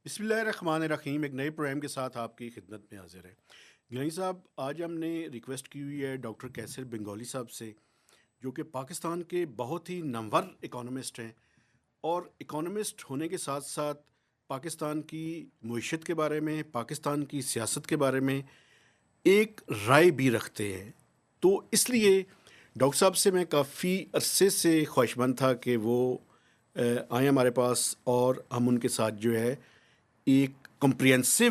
بسم اللہ الرحمن الرحیم، ایک نئے پروگرام کے ساتھ آپ کی خدمت میں حاضر ہے گلانی صاحب۔ آج ہم نے ریکویسٹ کی ہوئی ہے ڈاکٹر کیسر بنگالی صاحب سے، جو کہ پاکستان کے بہت ہی نامور اکانومسٹ ہیں، اور اکانومسٹ ہونے کے ساتھ ساتھ پاکستان کی معیشت کے بارے میں، پاکستان کی سیاست کے بارے میں ایک رائے بھی رکھتے ہیں۔ تو اس لیے ڈاکٹر صاحب سے میں کافی عرصے سے خواہشمند تھا کہ وہ آئیں ہمارے پاس، اور ہم ان کے ساتھ جو ہے ایک کمپریہنسو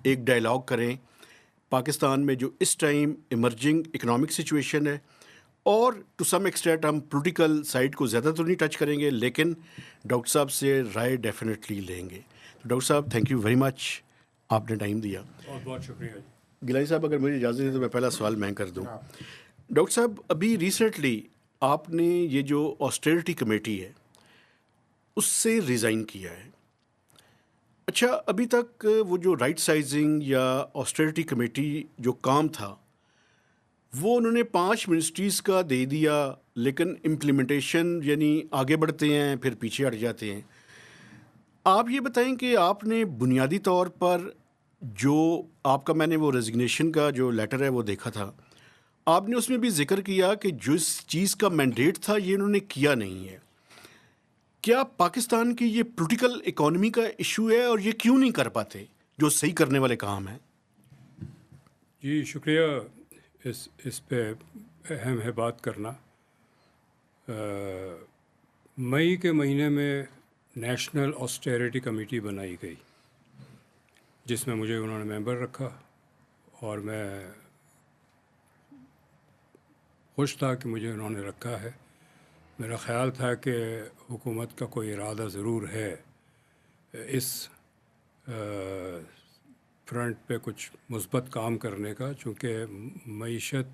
ایک ڈائلاگ کریں پاکستان میں جو اس ٹائم ایمرجنگ اکنامک سچویشن ہے، اور ٹو سم ایکسٹینٹ ہم پولیٹیکل سائڈ کو زیادہ تو نہیں ٹچ کریں گے، لیکن ڈاکٹر صاحب سے رائے ڈیفینیٹلی لیں گے۔ تو ڈاکٹر صاحب تھینک یو ویری مچ، آپ نے ٹائم دیا۔ بہت بہت شکریہ جی۔ گلانی صاحب اگر مجھے اجازت ہے تو میں پہلا سوال میں کر دوں۔ ڈاکٹر صاحب، ابھی ریسنٹلی آپ نے یہ جو آسٹریلٹی کمیٹی ہے اس سے ریزائن کیا ہے۔ اچھا، ابھی تک وہ جو رائٹ سائزنگ یا آسٹریلٹی کمیٹی جو کام تھا وہ انہوں نے 5 منسٹریز کا دے دیا، لیکن امپلیمنٹیشن یعنی آگے بڑھتے ہیں پھر پیچھے ہٹ جاتے ہیں۔ آپ یہ بتائیں کہ آپ نے بنیادی طور پر جو آپ کا، میں نے وہ ریزگنیشن کا جو لیٹر ہے وہ دیکھا تھا، آپ نے اس میں بھی ذکر کیا کہ جو اس چیز کا مینڈیٹ تھا یہ انہوں نے کیا نہیں ہے۔ کیا پاکستان کی یہ پولیٹیکل اکانومی کا ایشو ہے، اور یہ کیوں نہیں کر پاتے جو صحیح کرنے والے کام ہیں؟ جی شکریہ، اس پہ اہم ہے بات کرنا۔ مئی کے مہینے میں نیشنل آسٹیریٹی کمیٹی بنائی گئی، جس میں مجھے انہوں نے ممبر رکھا، اور میں خوش تھا کہ مجھے انہوں نے رکھا ہے۔ میرا خیال تھا کہ حکومت کا کوئی ارادہ ضرور ہے اس فرنٹ پہ کچھ مثبت کام کرنے کا، چونکہ معیشت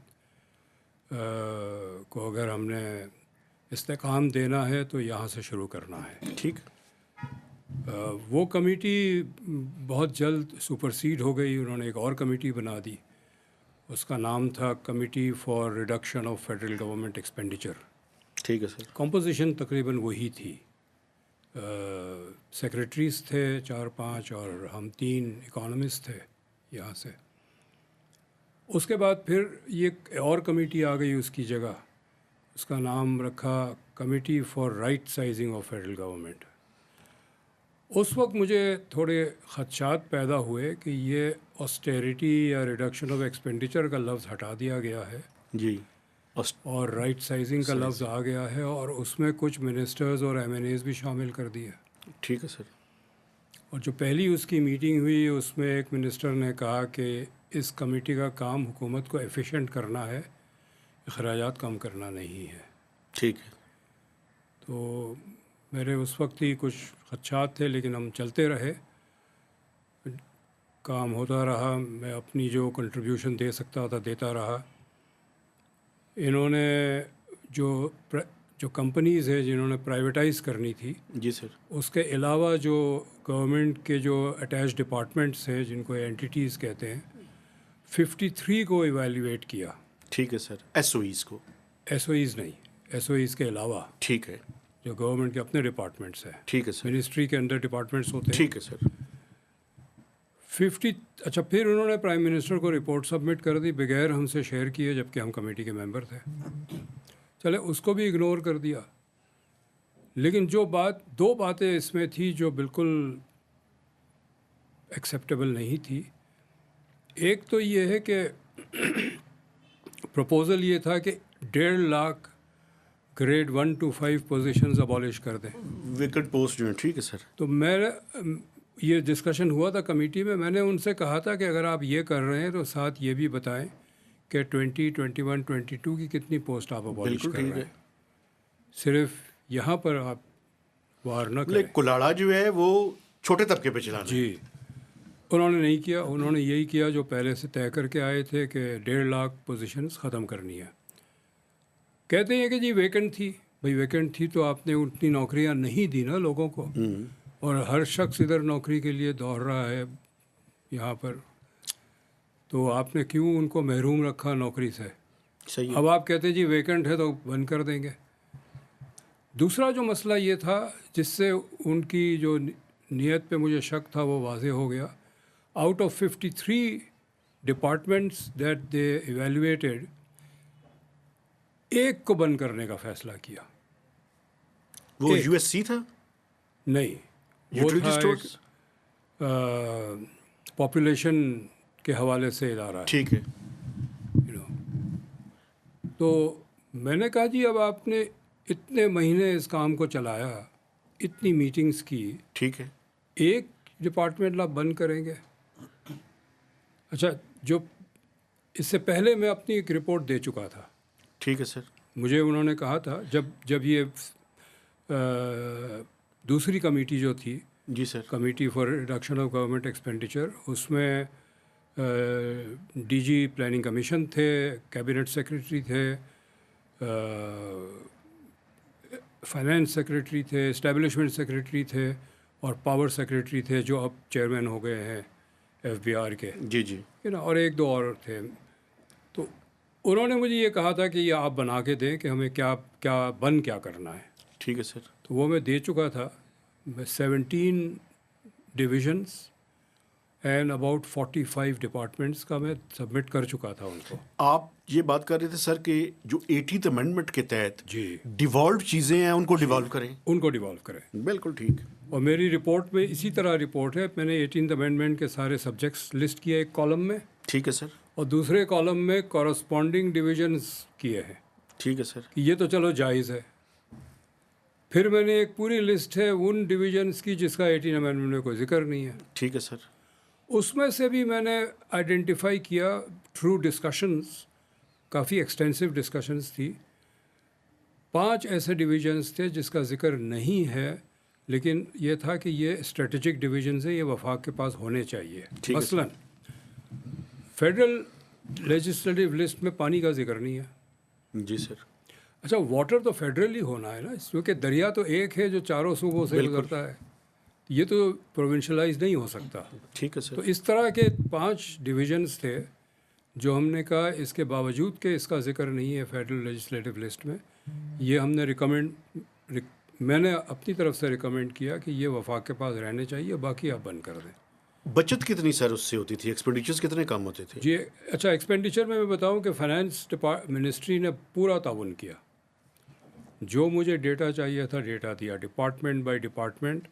کو اگر ہم نے استحکام دینا ہے تو یہاں سے شروع کرنا ہے۔ ٹھیک۔ وہ کمیٹی بہت جلد سپرسیڈ ہو گئی، انہوں نے ایک اور کمیٹی بنا دی، اس کا نام تھا committee for reduction of federal government expenditure. ٹھیک ہے سر۔ کمپوزیشن تقریباً وہی تھی، سیکریٹریز تھے 4-5 اور ہم 3 اکانومسٹ تھے یہاں سے۔ اس کے بعد پھر یہ اور کمیٹی آ گئی اس کی جگہ، اس کا نام رکھا committee for rightsizing of federal government. اس وقت مجھے تھوڑے خدشات پیدا ہوئے کہ یہ آسٹیریٹی یا ریڈکشن آف ایکسپینڈیچر کا لفظ ہٹا دیا گیا ہے جی، اور رائٹ سائزنگ کا لفظ آ گیا ہے، اور اس میں کچھ منسٹرز اور ایم این ایز بھی شامل کر دیے۔ ٹھیک ہے سر۔ اور جو پہلی اس کی میٹنگ ہوئی اس میں ایک منسٹر نے کہا کہ اس کمیٹی کا کام حکومت کو ایفیشینٹ کرنا ہے، اخراجات کم کرنا نہیں ہے۔ ٹھیک ہے۔ تو میرے اس وقت ہی کچھ خدشات تھے، لیکن ہم چلتے رہے، کام ہوتا رہا، میں اپنی جو کنٹریبیوشن دے سکتا تھا دیتا رہا۔ انہوں نے جو کمپنیز ہے جنہوں نے پرائیویٹائز کرنی تھی، جی سر، اس کے علاوہ جو گورنمنٹ کے جو اٹیچ ڈپارٹمنٹس ہیں جن کو اینٹیٹیز کہتے ہیں، 53 کو ایویلیویٹ کیا۔ ٹھیک ہے سر۔ ایس او ایز کو؟ ایس او ایز نہیں، ایس او ایز کے علاوہ ٹھیک ہے۔ جو گورنمنٹ کے اپنے ڈپارٹمنٹس ہیں، ٹھیک ہے سر۔ منسٹری کے اندر ڈپارٹمنٹس ہوتے ہیں۔ ٹھیک ہے سر۔ 50 اچھا، پھر انہوں نے پرائم منسٹر کو رپورٹ سبمٹ کر دی بغیر ہم سے شیئر کیے، جبکہ ہم کمیٹی کے ممبر تھے۔ چلے اس کو بھی اگنور کر دیا، لیکن جو 2 باتیں اس میں تھی جو بالکل ایکسیپٹیبل نہیں تھی۔ ایک تو یہ ہے کہ پروپوزل یہ تھا کہ 1.5 lakh grade 1 to 5 positions abolish کر دیں، ویکٹ پوسٹ جو ہے۔ ٹھیک ہے سر۔ تو یہ ڈسکشن ہوا تھا کمیٹی میں نے ان سے کہا تھا کہ اگر آپ یہ کر رہے ہیں تو ساتھ یہ بھی بتائیں کہ 20, 21, 22 کی کتنی پوسٹ آپ ابالش کر رہے ہیں، صرف یہاں پر آپ وار نہ کریں۔ کلاڑا جو ہے وہ چھوٹے طبقے پہ چلانا ہے۔ جی، انہوں نے نہیں کیا، انہوں نے یہی کیا جو پہلے سے طے کر کے آئے تھے کہ 1.5 لاکھ پوزیشنز ختم کرنی ہے۔ کہتے ہیں کہ جی ویکنٹ تھی، بھائی ویکنٹ تھی تو آپ نے اتنی نوکریاں نہیں دی نا لوگوں کو، اور ہر شخص ادھر نوکری کے لیے دوڑ رہا ہے یہاں پر، تو آپ نے کیوں ان کو محروم رکھا نوکری سے؟ صحیح۔ اب آپ کہتے جی ویکنٹ ہے تو بند کر دیں گے۔ دوسرا جو مسئلہ یہ تھا جس سے ان کی جو نیت پہ مجھے شک تھا وہ واضح ہو گیا. Out of 53 departments that they evaluated, ایک کو بند کرنے کا فیصلہ کیا. وہ یو ایس سی تھا؟ نہیں، وہ یوٹیلیٹی تھا اسٹورز؟ پاپولیشن کے حوالے سے ادارہ ہے. ٹھیک ہے. تو میں نے کہا جی اب آپ نے اتنے مہینے اس کام کو چلایا، اتنی میٹنگز کی، ٹھیک ہے. ایک ڈپارٹمنٹ آپ بند کریں گے؟ اچھا، جو اس سے پہلے میں اپنی ایک رپورٹ دے چکا تھا. ٹھیک ہے سر. مجھے انہوں نے کہا تھا جب یہ دوسری کمیٹی جو تھی، جی sir. Committee for reduction of government expenditure, اس میں ڈی جی پلاننگ کمیشن تھے، کیبنٹ سیکرٹری تھے، فائنانس سیکرٹری تھے، اسٹیبلشمنٹ سیکرٹری تھے، اور پاور سیکرٹری تھے جو اب چیئرمین ہو گئے ہیں ایف بی آر کے. جی جی. اور ایک دو اور تھے. تو انہوں نے مجھے یہ کہا تھا کہ یہ آپ بنا کے دیں کہ ہمیں کیا کرنا ہے. ٹھیک ہے سر. تو وہ میں دے چکا تھا. 17 ڈویژنس اینڈ اباؤٹ 45 ڈپارٹمنٹس کا میں سبمٹ کر چکا تھا ان کو. آپ یہ بات کر رہے تھے سر کہ جو 80th امینڈمنٹ کے تحت جی ڈیوالوڈ چیزیں ہیں ان کو ڈیوالو کریں. ان کو ڈیوالو کریں. بالکل ٹھیک. اور میری رپورٹ میں اسی طرح رپورٹ ہے. میں نے 18th امینڈمنٹ کے سارے سبجیکٹس لسٹ کیے ایک کالم میں. ٹھیک ہے سر. اور دوسرے کالم میں کورسپونڈنگ ڈویژنس کیے ہیں. ٹھیک ہے سر. کہ یہ تو چلو جائز ہے. پھر میں نے ایک پوری لسٹ ہے ان ڈویژنس کی جس کا 18 امینڈمنٹ میں کوئی ذکر نہیں ہے. ٹھیک ہے سر. اس میں سے بھی میں نے آئیڈینٹیفائی کیا تھرو ڈسکشنز، کافی ایکسٹینسو ڈسکشنز تھی. 5 ایسے ڈویژنس تھے جس کا ذکر نہیں ہے، لیکن یہ تھا کہ یہ اسٹریٹجک ڈویژنز ہیں، یہ وفاق کے پاس ہونے چاہیے. مثلاً فیڈرل لیجسلیٹو لسٹ میں پانی کا ذکر نہیں ہے. جی سر. اچھا، واٹر تو فیڈرل ہی ہونا ہے نا، کیونکہ دریا تو ایک ہے جو چاروں صوبوں سے گزرتا ہے. یہ تو پروونشلائز نہیں ہو سکتا. ٹھیک ہے سر. تو اس طرح کے 5 ڈویژنس تھے جو ہم نے کہا اس کے باوجود کہ اس کا ذکر نہیں ہے فیڈرل لیجسلیٹو لسٹ میں، یہ ہم نے میں نے اپنی طرف سے ریکمینڈ کیا کہ یہ وفاق کے پاس رہنے چاہیے، باقی آپ بند کر دیں. بچت کتنی سر اس سے ہوتی تھی؟ ایکسپینڈیچرز کتنے کم ہوتے تھے؟ جی اچھا، ایکسپینڈیچر میں بتاؤں کہ فائنانس منسٹری نے پورا تعاون کیا. جو مجھے ڈیٹا چاہیے تھا ڈیٹا دیا، department by department,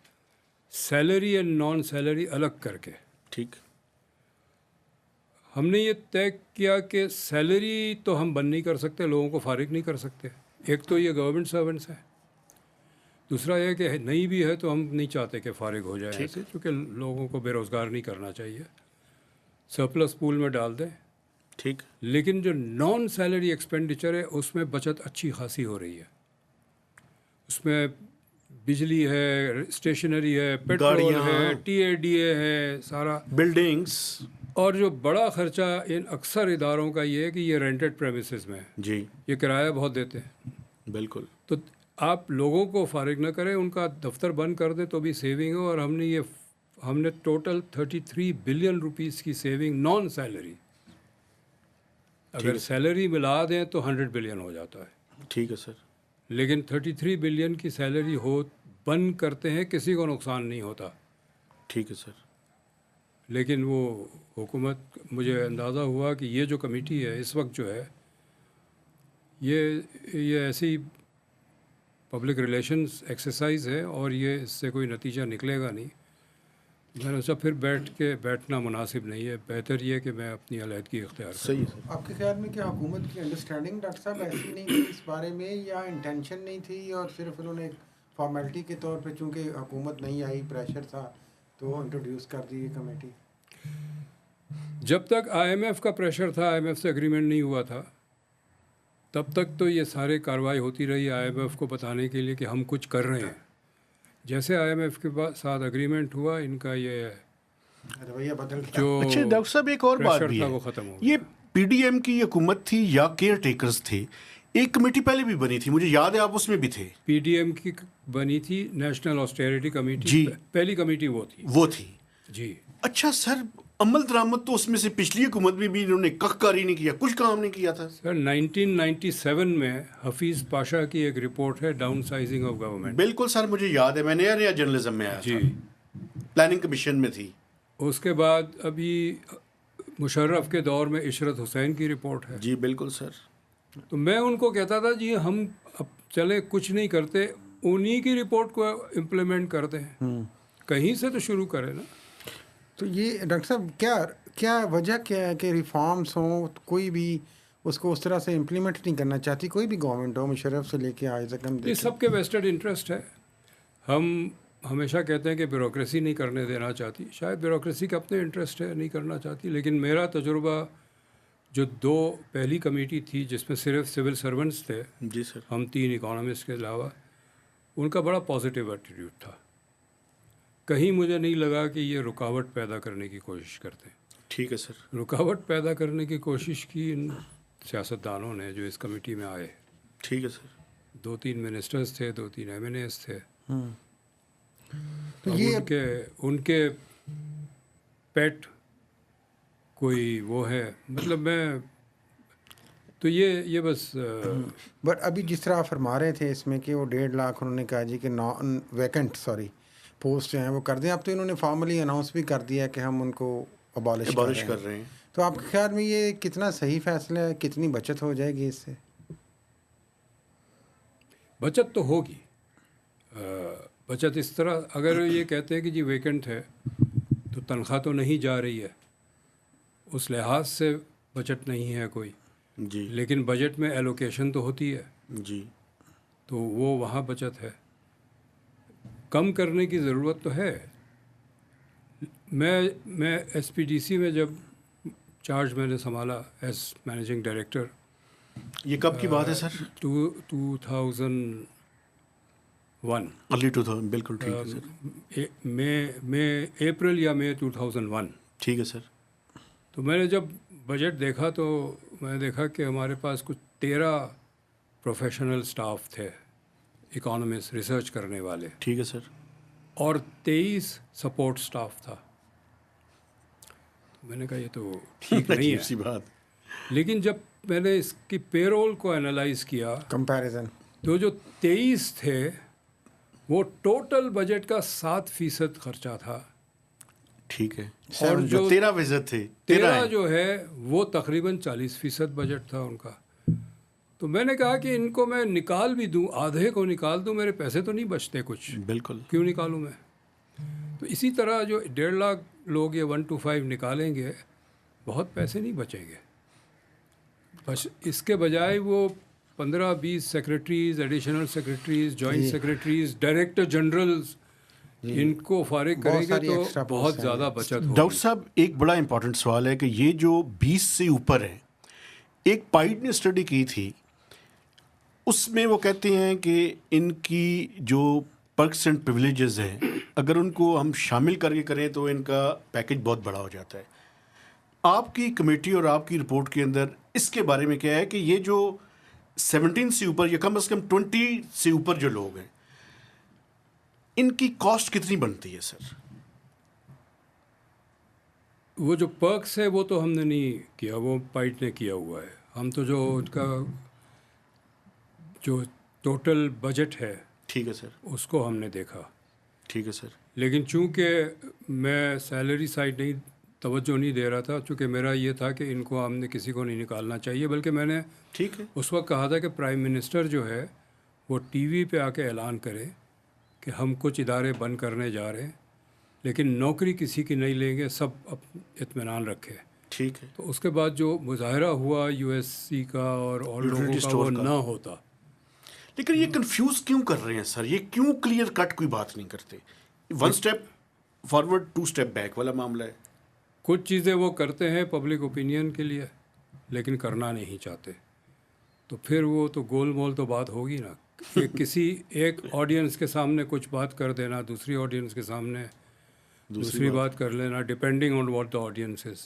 salary and non salary الگ کر کے. ٹھیک. ہم نے یہ طے کیا کہ سیلری تو ہم بند نہیں کر سکتے، لوگوں کو فارغ نہیں کر سکتے. ایک تو یہ گورنمنٹ سرونٹس ہیں، دوسرا یہ کہ نہیں بھی ہے تو ہم نہیں چاہتے کہ فارغ ہو جائے ایسے، کیونکہ لوگوں کو بے روزگار نہیں کرنا چاہیے. سرپلس پول میں ڈال دیں. ٹھیک. لیکن جو نان سیلری ایکسپینڈیچر ہے اس میں بچت اچھی خاصی ہو رہی ہے. اس میں بجلی ہے، اسٹیشنری ہے، پیٹرول ہے، ٹی اے ڈی اے ہے، سارا بلڈنگس. اور جو بڑا خرچہ ان اکثر اداروں کا یہ ہے کہ یہ رینٹڈ پریمیسز میں ہے. جی. یہ کرایہ بہت دیتے ہیں. بالکل. تو آپ لوگوں کو فارغ نہ کریں، ان کا دفتر بند کر دیں تو بھی سیونگ ہو. اور ہم نے ٹوٹل 33 بلین روپیز کی سیونگ نان سیلری، اگر سیلری ملا دیں تو 100 بلین ہو جاتا ہے. ٹھیک ہے سر. لیکن 33 بلین کی سیلری بند کرتے ہیں، کسی کو نقصان نہیں ہوتا. ٹھیک ہے سر. لیکن وہ حکومت، مجھے اندازہ ہوا کہ یہ جو کمیٹی ہے اس وقت جو ہے یہ ایسی پبلک ریلیشنز ایکسرسائز ہے اور یہ اس سے کوئی نتیجہ نکلے گا نہیں. میں نے سب پھر بیٹھنا مناسب نہیں ہے. بہتر یہ کہ میں اپنی علیحدگی اختیار کروں. صحیح ہے. آپ کے خیال میں کیا حکومت کی انڈرسٹینڈنگ ڈاکٹر صاحب ایسی نہیں تھی اس بارے میں، یا انٹینشن نہیں تھی اور صرف انہوں نے فارمیلٹی کے طور پہ چونکہ حکومت نہیں آئی، پریشر تھا تو انٹروڈیوس کر دی یہ کمیٹی؟ جب تک آئی ایم ایف کا پریشر تھا، آئی ایم ایف سے اگریمنٹ نہیں ہوا تھا، تب تک تو یہ سارے کارروائی ہوتی رہی آئی ایم ایف کو بتانے کے لیے کہ ہم کچھ کر رہے ہیں. جیسے آئی ایم ایف کے ساتھ اگریمنٹ ہوا، ان کا یہ رویہ بدل گیا. جو اچھا ڈاکٹر صاحب ایک اور بات بھی تھا ہے، وہ ختم ہو گیا. یہ پی ڈی ایم کی حکومت تھی یا کیئر ٹیکرز تھے؟ ایک کمیٹی پہلے بھی بنی تھی، مجھے یاد ہے آپ اس میں بھی تھے. پی ڈی ایم کی بنی تھی نیشنل آسٹیریٹی کمیٹی. جی. پہلی کمیٹی وہ تھی. جی. اچھا سر، عمل درآمد تو اس میں سے پچھلی حکومت میں بھی انہوں نے کخ کاری نہیں کیا، کچھ کام نہیں کیا تھا. سر 1997 میں حفیظ پاشا کی ایک رپورٹ ہے ڈاؤن سائزنگ آف گورنمنٹ. بالکل سر، مجھے یاد ہے، میں نیا جرنلزم میں آیا جی. پلاننگ کمیشن میں تھی. اس کے بعد ابھی مشرف کے دور میں عشرت حسین کی رپورٹ ہے. جی بالکل سر. تو میں ان کو کہتا تھا جی ہم اب چلے کچھ نہیں کرتے, انہی کی رپورٹ کو امپلیمنٹ کرتے ہیں, کہیں سے تو شروع کریں نا. تو یہ ڈاکٹر صاحب کیا وجہ کیا ہے کہ ریفارمس ہوں کوئی بھی اس کو اس طرح سے امپلیمنٹ نہیں کرنا چاہتی, کوئی بھی گورنمنٹ ہو, مشرف سے لے کے آج تک ہم یہ سب کے ویسٹڈ انٹرسٹ ہے. ہم ہمیشہ کہتے ہیں کہ بیوروکریسی نہیں کرنے دینا چاہتی, شاید بیوروکریسی کا اپنے انٹرسٹ ہے, نہیں کرنا چاہتی. لیکن میرا تجربہ جو پہلی کمیٹی تھی جس میں صرف سول سرونٹس تھے, جی سر, ہم 3 اکانومسٹ کے علاوہ, ان کا بڑا پازیٹیو ایٹیٹیوڈ تھا. کہیں مجھے نہیں لگا کہ یہ رکاوٹ پیدا کرنے کی کوشش کرتے ہیں. ٹھیک ہے سر. رکاوٹ پیدا کرنے کی کوشش کی ان سیاستدانوں نے جو اس کمیٹی میں آئے. ٹھیک ہے سر. 2-3 منسٹرز تھے, 2-3 MNAs تھے. تو اب یہ ان کے پیٹ کوئی وہ ہے, مطلب میں تو یہ بس. بٹ ابھی جس طرح آپ فرما رہے تھے اس میں کہ وہ 1.5 لاکھ انہوں نے کہا جی کہ نان ویکنٹ پوسٹ جو ہیں وہ کر دیں. اب تو انہوں نے فارملی اناؤنس بھی کر دیا کہ ہم ان کو ابالش کر رہے ہیں. تو آپ کے خیال میں یہ کتنا صحیح فیصلہ ہے, کتنی بچت ہو جائے گی اس سے؟ بچت تو ہوگی. بچت اس طرح, اگر یہ کہتے ہیں کہ جی ویکنٹ ہے تو تنخواہ تو نہیں جا رہی ہے, اس لحاظ سے بچت نہیں ہے کوئی. جی. لیکن بجٹ میں ایلوکیشن تو ہوتی ہے. جی. تو وہ وہاں بچت ہے. کم کرنے کی ضرورت تو ہے. میں SPDC میں جب چارج میں نے سنبھالا ایز مینیجنگ ڈائریکٹر, یہ کب کی بات ہے سر؟ 2001. ارلی 2000. بالکل ٹھیک ہے سر. اپریل یا مئی 2001. ٹھیک ہے سر. تو میں نے جب بجٹ دیکھا تو میں نے دیکھا کہ ہمارے پاس کچھ 13 پروفیشنل سٹاف تھے, اکانومسٹ ریسرچ کرنے والے. ٹھیک ہے سر. اور 23 سپورٹ سٹاف تھا. میں نے کہا یہ تو ٹھیک نہیں ہے. سی بات. لیکن جب میں نے اس کی پے رول کو انالائز کیا, کمپیریزن, تو جو 23 تھے وہ ٹوٹل بجٹ کا 7% خرچہ تھا. ٹھیک ہے. اور جو 13 وزٹ تھے, 13 جو ہے وہ تقریباً 40% بجٹ تھا ان کا. تو میں نے کہا کہ ان کو میں نکال بھی دوں, آدھے کو نکال دوں, میرے پیسے تو نہیں بچتے کچھ. بالکل. کیوں نکالوں میں؟ تو اسی طرح جو 1.5 لاکھ لوگ یہ 1 to 5 نکالیں گے, بہت پیسے نہیں بچیں گے. بس اس کے بجائے وہ 15-20 secretaries, additional secretaries, joint secretaries, director generals, ان کو فارغ کریں گے تو بہت زیادہ بچت ہوگی. ڈاکٹر صاحب ایک بڑا امپورٹنٹ سوال ہے کہ یہ جو 20 سے اوپر ہیں, ایک پائٹ نے اسٹڈی کی تھی, اس میں وہ کہتے ہیں کہ ان کی جو پرکس اینڈ پریولیجز ہیں, اگر ان کو ہم شامل کر کے کریں تو ان کا پیکج بہت بڑا ہو جاتا ہے. آپ کی کمیٹی اور آپ کی رپورٹ کے اندر اس کے بارے میں کیا ہے کہ یہ جو 17 سے اوپر یا کم از کم 20 سے اوپر جو لوگ ہیں, ان کی کاسٹ کتنی بنتی ہے سر؟ وہ جو پرکس ہے وہ تو ہم نے نہیں کیا, وہ پائٹ نے کیا ہوا ہے. ہم تو جو ان کا جو ٹوٹل بجٹ ہے, ٹھیک ہے سر, اس کو ہم نے دیکھا. ٹھیک ہے سر. لیکن چونکہ میں سیلری سائڈ نہیں توجہ نہیں دے رہا تھا, چونکہ میرا یہ تھا کہ ان کو ہم نے کسی کو نہیں نکالنا چاہیے, بلکہ میں نے ٹھیک ہے اس وقت کہا تھا کہ پرائم منسٹر جو ہے وہ ٹی وی پہ آ کے اعلان کرے کہ ہم کچھ ادارے بند کرنے جا رہے ہیں, لیکن نوکری کسی کی نہیں لیں گے, سب اطمینان رکھے. ٹھیک ہے. تو اس کے بعد جو مظاہرہ ہوا USC کا اور لوگوں کا, وہ نہ ہوتا. لیکن یہ کنفیوز کیوں کر رہے ہیں سر؟ یہ کیوں کلیئر کٹ کوئی بات نہیں کرتے؟ 1 اسٹیپ فارورڈ 2 اسٹیپ بیک والا معاملہ ہے. کچھ چیزیں وہ کرتے ہیں پبلک اوپینین کے لیے, لیکن کرنا نہیں چاہتے. تو پھر وہ تو گول مول تو بات ہوگی نا, کہ کسی ایک آڈینس کے سامنے کچھ بات کر دینا, دوسری آڈینس کے سامنے دوسری بات کر لینا, depending on what the audience از.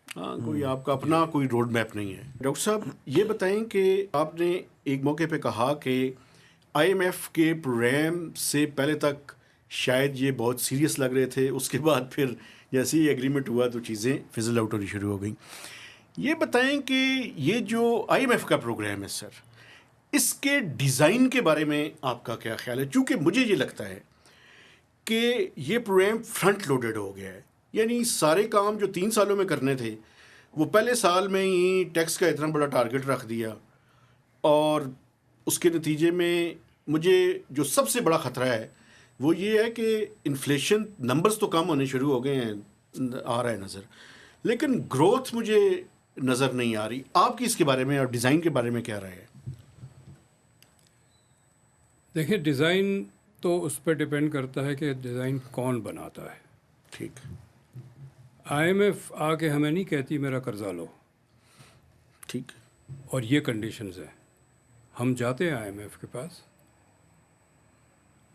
ہاں, کوئی آپ کا اپنا کوئی روڈ میپ نہیں ہے. ڈاکٹر صاحب یہ بتائیں کہ آپ نے ایک موقع پہ کہا کہ IMF کے پروگرام سے پہلے تک شاید یہ بہت سیریس لگ رہے تھے, اس کے بعد پھر جیسے ہی ایگریمنٹ ہوا تو چیزیں فزل آؤٹ ہونی شروع ہو گئیں. یہ بتائیں کہ یہ جو IMF کا پروگرام ہے سر, اس کے ڈیزائن کے بارے میں آپ کا کیا خیال ہے؟ چونکہ مجھے یہ لگتا ہے کہ یہ پروگرام فرنٹ لوڈڈ ہو گیا ہے، یعنی سارے کام جو 3 سالوں میں کرنے تھے وہ پہلے سال میں ہی ٹیکس کا اتنا بڑا ٹارگٹ رکھ دیا، اور اس کے نتیجے میں مجھے جو سب سے بڑا خطرہ ہے وہ یہ ہے کہ انفلیشن نمبرز تو کم ہونے شروع ہو گئے ہیں، آ رہا ہے نظر، لیکن گروتھ مجھے نظر نہیں آ رہی. آپ کی اس کے بارے میں اور ڈیزائن کے بارے میں کیا رائے ہے؟ دیکھیں، ڈیزائن تو اس پہ ڈپینڈ کرتا ہے کہ ڈیزائن کون بناتا ہے. ٹھیک. آئی ایم ایف آ کے ہمیں نہیں کہتی میرا قرضہ لو، ٹھیک. اور یہ کنڈیشنز ہیں. ہم جاتے ہیں آئی ایم ایف کے پاس،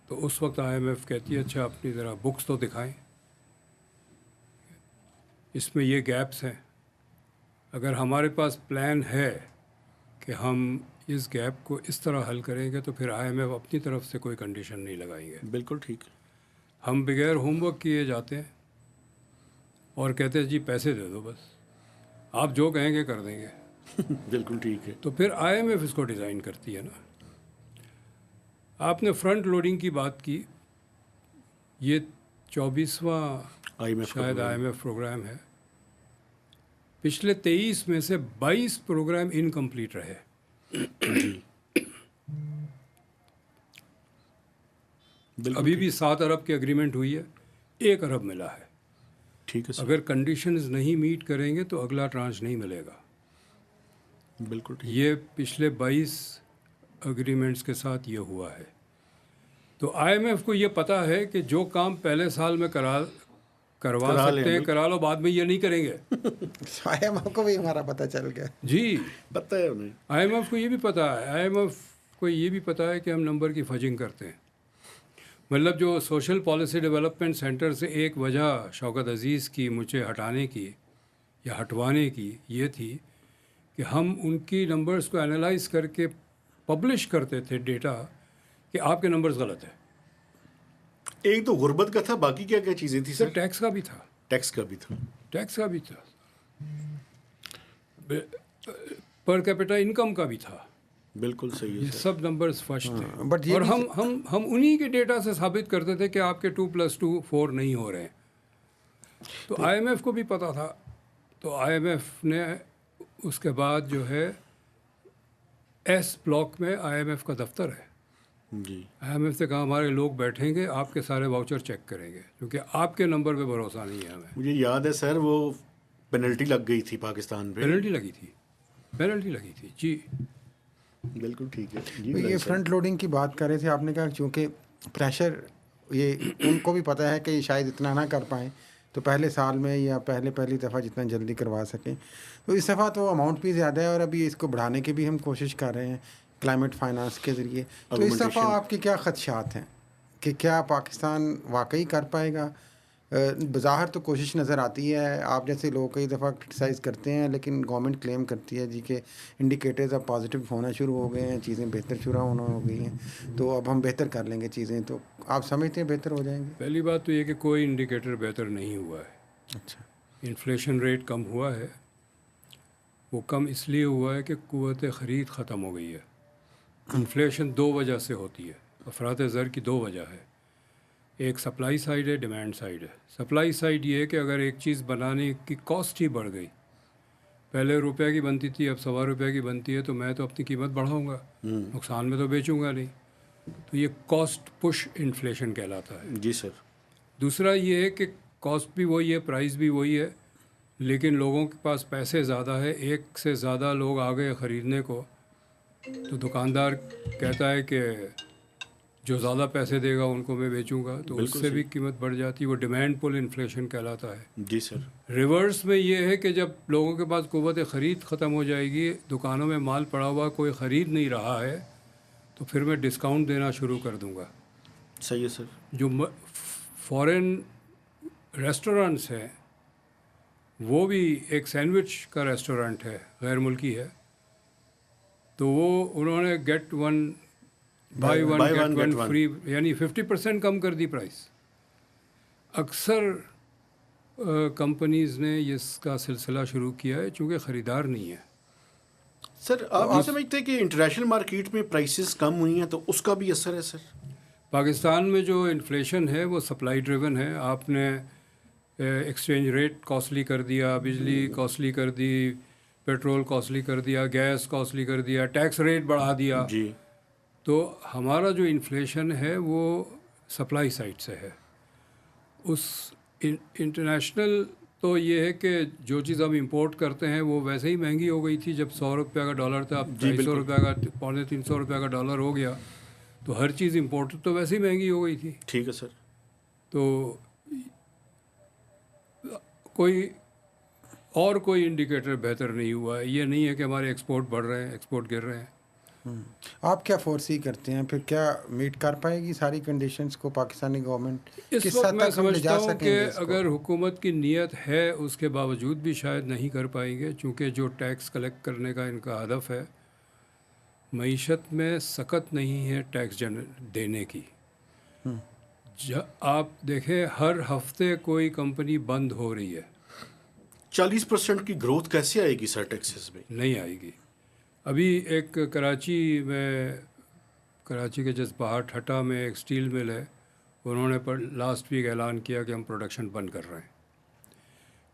تو اس وقت آئی ایم ایف کہتی ہے اچھا اپنی ذرا بکس تو دکھائیں، اس میں یہ گیپس ہیں. اگر ہمارے پاس پلان ہے کہ ہم اس گیپ کو اس طرح حل کریں گے تو پھر آئی ایم ایف اپنی طرف سے کوئی کنڈیشن نہیں لگائیں گے. بالکل ٹھیک. ہم بغیر ہوم ورک کیے جاتے ہیں اور کہتے ہیں جی پیسے دے دو، بس آپ جو کہیں گے کر دیں گے. بالکل ٹھیک ہے. تو پھر آئی ایم ایف اس کو ڈیزائن کرتی ہے نا. آپ نے فرنٹ لوڈنگ کی بات کی، یہ 24واں شاید آئی ایم ایف پروگرام ہے. پچھلے 23 میں سے 22 پروگرام انکمپلیٹ رہے. ابھی بھی 7 ارب کی اگریمنٹ ہوئی ہے، 1 ارب ملا ہے. ٹھیک ہے سر. اگر کنڈیشنز نہیں میٹ کریں گے تو اگلا ٹرانچ نہیں ملے گا. بالکل ٹھیک. یہ پچھلے 22 اگریمنٹس کے ساتھ یہ ہوا ہے. تو آئی ایم ایف کو یہ پتہ ہے کہ جو کام پہلے سال میں کروا سکتے ہیں کرا لو، بعد میں یہ نہیں کریں گے. آئی ایم ایف کو بھی ہمارا پتہ چل گیا. جی پتہ ہے انہیں. آئی ایم ایف کو یہ بھی پتہ ہے. آئی ایم ایف کو یہ بھی پتہ ہے کہ ہم نمبر کی فجنگ کرتے ہیں. مطلب جو سوشل پالیسی ڈیولپمنٹ سینٹر سے ایک وجہ شوکت عزیز کی مجھے ہٹانے کی یا ہٹوانے کی یہ تھی کہ ہم ان کی نمبرز کو انالائز کر کے پبلش کرتے تھے ڈیٹا کہ آپ کے نمبرز غلط ہیں. ایک تو غربت کا تھا، باقی کیا کیا چیزیں تھیں سر؟ سر؟ ٹیکس کا بھی تھا. ٹیکس کا بھی تھا. ٹیکس کا بھی تھا، پر کیپٹا انکم کا بھی تھا. بالکل صحیح ہے یہ سر. سب نمبرز فرسٹ تھے. بٹ یہ اور بھی ہم انہی کے ڈیٹا سے ثابت کرتے تھے کہ آپ کے 2+2 4 نہیں ہو رہے ہیں. تو آئی ایم ایف کو بھی پتہ تھا. تو آئی ایم ایف نے اس کے بعد جو ہے ایس بلاک میں آئی ایم ایف کا دفتر ہے. جی. آئی ایم ایف سے کہا ہمارے لوگ بیٹھیں گے، آپ کے سارے واؤچر چیک کریں گے، کیونکہ آپ کے نمبر پہ بھروسہ نہیں ہے ہمیں. مجھے یاد ہے سر، وہ پینلٹی لگ گئی تھی پاکستان پہ. پینلٹی لگی تھی. جی بالکل ٹھیک ہے. یہ فرنٹ لوڈنگ کی بات کر رہے تھے، آپ نے کہا چونکہ پریشر یہ ان کو بھی پتہ ہے کہ یہ شاید اتنا نہ کر پائیں تو پہلے سال میں یا پہلی دفعہ جتنا جلدی کروا سکیں. تو اس دفعہ تو اماؤنٹ بھی زیادہ ہے اور ابھی اس کو بڑھانے کی بھی ہم کوشش کر رہے ہیں کلائمیٹ فائنانس کے ذریعے. تو اس دفعہ آپ کے کیا خدشات ہیں کہ کیا پاکستان واقعی کر پائے گا؟ بظاہر تو کوشش نظر آتی ہے، آپ جیسے لوگ کئی دفعہ کرٹیسائز کرتے ہیں، لیکن گورنمنٹ کلیم کرتی ہے جی کہ انڈیکیٹرز اب پازیٹیو ہونا شروع ہو گئے ہیں، چیزیں بہتر شروع ہونا ہو گئی ہیں، تو اب ہم بہتر کر لیں گے چیزیں. تو آپ سمجھتے ہیں بہتر ہو جائیں گے؟ پہلی بات تو یہ کہ کوئی انڈیکیٹر بہتر نہیں ہوا ہے. اچھا. انفلیشن ریٹ کم ہوا ہے. وہ کم اس لیے ہوا ہے کہ قوت خرید ختم ہو گئی ہے. انفلیشن 2 وجہ سے ہوتی ہے. افراط زر کی 2 وجہ ہے. ایک سپلائی سائڈ ہے، ڈیمانڈ سائڈ ہے. سپلائی سائڈ یہ ہے کہ اگر ایک چیز بنانے کی کاسٹ ہی بڑھ گئی، پہلے روپے کی بنتی تھی اب 1.25 روپے کی بنتی ہے، تو میں تو اپنی قیمت بڑھاؤں گا، نقصان میں تو بیچوں گا نہیں. تو یہ کاسٹ پش انفلیشن کہلاتا ہے. جی سر. دوسرا یہ ہے کہ کاسٹ بھی وہی ہے، پرائز بھی وہی ہے، لیکن لوگوں کے پاس پیسے زیادہ ہے. ایک سے زیادہ لوگ آ گئے خریدنے کو، تو دکاندار کہتا ہے کہ جو زیادہ پیسے دے گا ان کو میں بیچوں گا، تو اس سے بھی قیمت بڑھ جاتی ہے. وہ ڈیمانڈ پل انفلیشن کہلاتا ہے. جی سر. ریورس میں یہ ہے کہ جب لوگوں کے پاس قوت خرید ختم ہو جائے گی، دکانوں میں مال پڑا ہوا کوئی خرید نہیں رہا ہے، تو پھر میں ڈسکاؤنٹ دینا شروع کر دوں گا. صحیح ہے سر. جو فورن ریسٹورنٹس ہیں، وہ بھی ایک سینڈوچ کا ریسٹورنٹ ہے، غیر ملکی ہے، تو وہ انہوں نے get one by one get one free, یعنی 50% کم کر دی پرائس. اکثر کمپنیز نے اس کا سلسلہ شروع کیا ہے چونکہ خریدار نہیں ہے. سر آپ یہ سمجھتے ہیں کہ انٹرنیشنل مارکیٹ میں پرائسز کم ہوئی ہیں تو اس کا بھی اثر ہے سر؟ پاکستان میں جو انفلیشن ہے وہ سپلائی ڈریون ہے. آپ نے ایکسچینج ریٹ کاسٹلی کر دیا, بجلی کاسٹلی کر دی, پیٹرول کاسٹلی کر دیا, گیس کاسٹلی کر دیا, ٹیکس ریٹ بڑھا دیا. جی تو ہمارا جو انفلیشن ہے وہ سپلائی سائڈ سے ہے. اس انٹرنیشنل تو یہ ہے کہ جو چیز ہم امپورٹ کرتے ہیں وہ ویسے ہی مہنگی ہو گئی تھی. جب 100 روپیہ کا ڈالر تھا, اب 250 روپیہ کا, 250 روپیہ کا ڈالر ہو گیا, تو ہر چیز امپورٹ تو ویسے ہی مہنگی ہو گئی تھی. ٹھیک ہے سر. تو کوئی انڈیکیٹر بہتر نہیں ہوا ہے. یہ نہیں ہے کہ ہمارے ایکسپورٹ بڑھ رہے ہیں, ایکسپورٹ گر رہے ہیں. آپ کیا فورسی کرتے ہیں پھر, کیا میٹ کر پائے گی ساری کنڈیشنز کو پاکستانی گورنمنٹ؟ اس وقت میں سمجھتا ہوں کہ اگر حکومت کی نیت ہے اس کے باوجود بھی شاید نہیں کر پائیں گے, چونکہ جو ٹیکس کلیکٹ کرنے کا ان کا ہدف ہے, معیشت میں سخت نہیں ہے ٹیکس دینے کی. آپ دیکھیں ہر ہفتے کوئی کمپنی بند ہو رہی ہے. 40% کی گروتھ کیسے آئے گی سر ٹیکسز میں؟ نہیں آئے گی. ابھی ایک کراچی کے جس باہر ٹھٹا میں ایک اسٹیل مل ہے, انہوں نے لاسٹ ویک اعلان کیا کہ ہم پروڈکشن بند کر رہے ہیں.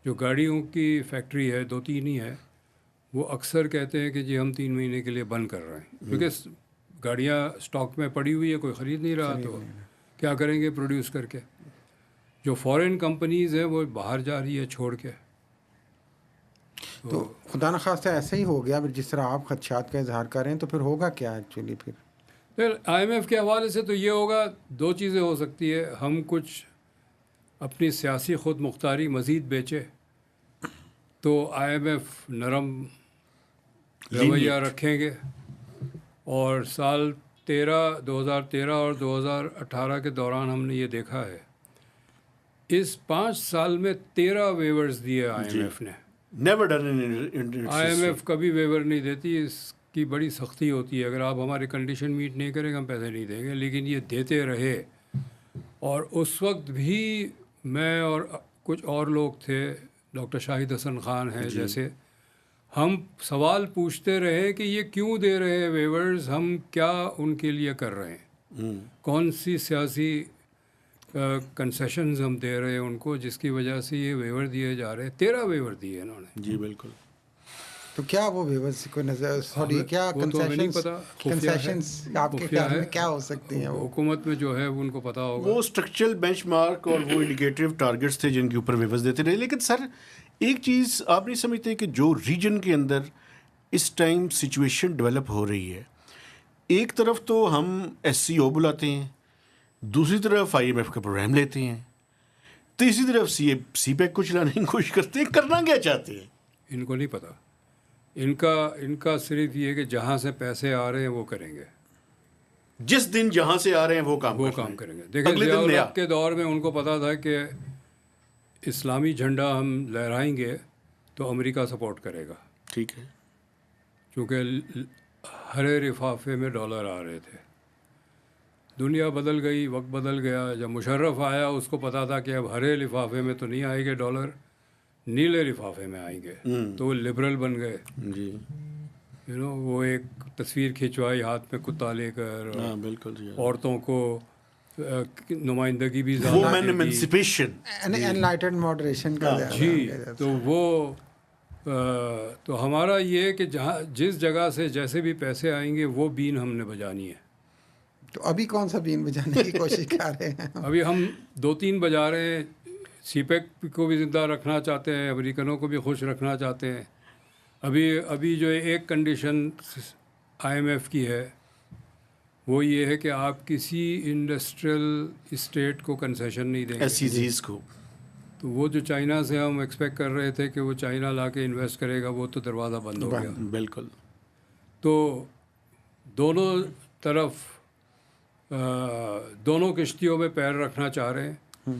جو گاڑیوں کی فیکٹری ہے, 2-3 ہی ہے, وہ اکثر کہتے ہیں کہ جی ہم 3 مہینے کے لیے بند کر رہے ہیں, کیونکہ گاڑیاں اسٹاک میں پڑی ہوئی ہے, کوئی خرید نہیں رہا, تو کیا کریں گے پروڈیوس کر کے. جو فورن کمپنیز ہیں وہ باہر جا رہی ہے چھوڑ کے. تو خدا نخواستہ ایسا ہی ہو گیا جس طرح آپ خدشات کا اظہار کر رہے ہیں, تو پھر ہوگا کیا ایکچولی؟ پھر IMF کے حوالے سے تو یہ ہوگا, 2 چیزیں ہو سکتی ہے. ہم کچھ اپنی سیاسی خود مختاری مزید بیچے تو IMF نرم رویہ رکھیں گے, اور سال 2013 اور 2018 کے دوران ہم نے یہ دیکھا ہے, اس 5 سال میں 13 ویورز دیے IMF نے. نیور ڈن ان IMF کبھی ویور نہیں دیتی, اس کی بڑی سختی ہوتی ہے. اگر آپ ہماری کنڈیشن میٹ نہیں کریں گے ہم پیسے نہیں دیں گے, لیکن یہ دیتے رہے. اور اس وقت بھی میں اور کچھ اور لوگ تھے, ڈاکٹر شاہد حسن خان ہیں جیسے, ہم سوال پوچھتے رہے کہ یہ کیوں دے رہے ہیں ویورز, ہم کیا ان کے لیے کر رہے ہیں, کون سی سیاسی کنسیشنز ہم دے رہے ہیں ان کو جس کی وجہ سے یہ ویور دیے جا رہے ہیں. 13 ویور دیے انہوں نے. جی بالکل. تو کیا وہ ویورز کو نظر, سوری, کیا کنسیشنز آپ کے خیال میں کیا ہو سکتی ہیں؟ حکومت میں جو ہے وہ ان کو پتہ ہوگا. وہ اسٹرکچرل بینچ مارک اور وہ انڈیکیٹو ٹارگیٹس تھے جن کے اوپر ویورز دیتے رہے. لیکن سر ایک چیز آپ نہیں سمجھتے کہ جو ریجن کے اندر اس ٹائم سچویشن ڈیولپ ہو رہی ہے, ایک طرف تو ہم SCO بلاتے ہیں, دوسری طرف IMF کا پروگرام لیتے ہیں, تیسری طرف سی پیک کو چلانے کی کوشش کرتے ہیں. کرنا کیا چاہتے ہیں؟ ان کو نہیں پتہ. ان کا صرف یہ کہ جہاں سے پیسے آ رہے ہیں وہ کریں گے, جس دن جہاں سے آ رہے ہیں وہ کام کریں گے. دیکھیں ضیاء الحق کے دور میں ان کو پتہ تھا کہ اسلامی جھنڈا ہم لہرائیں گے تو امریکہ سپورٹ کرے گا. ٹھیک ہے. چونکہ ہرے لفافے میں ڈالر آ رہے تھے. دنیا بدل گئی, وقت بدل گیا. جب مشرف آیا اس کو پتہ تھا کہ اب ہرے لفافے میں تو نہیں آئیں گے ڈالر, نیلے لفافے میں آئیں گے, تو وہ لبرل بن گئے. جی وہ ایک تصویر کھنچوائی ہاتھ میں کتا لے کر, بالکل. عورتوں کو نمائندگی بھی زیادہ, انلائٹنڈ ماڈریشن کا. جی تو وہ تو ہمارا یہ کہ جس جگہ سے جیسے بھی پیسے آئیں گے وہ بین ہم نے بجانی ہے. تو ابھی کون سا بین بجانے کی کوشش کر رہے ہیں؟ ابھی ہم 2-3 بجا رہے ہیں. سی پیک کو بھی زندہ رکھنا چاہتے ہیں, امریکنوں کو بھی خوش رکھنا چاہتے ہیں. ابھی جو ایک کنڈیشن IMF کی ہے وہ یہ ہے کہ آپ کسی انڈسٹریل اسٹیٹ کو کنسیشن نہیں دیں گے. SEZs کو. تو وہ جو چائنا سے ہم ایکسپیکٹ کر رہے تھے کہ وہ چائنا لا کے انویسٹ کرے گا, وہ تو دروازہ بند ہو گیا. بالکل. تو دونوں طرف دونوں کشتیوں میں پیر رکھنا چاہ رہے ہیں.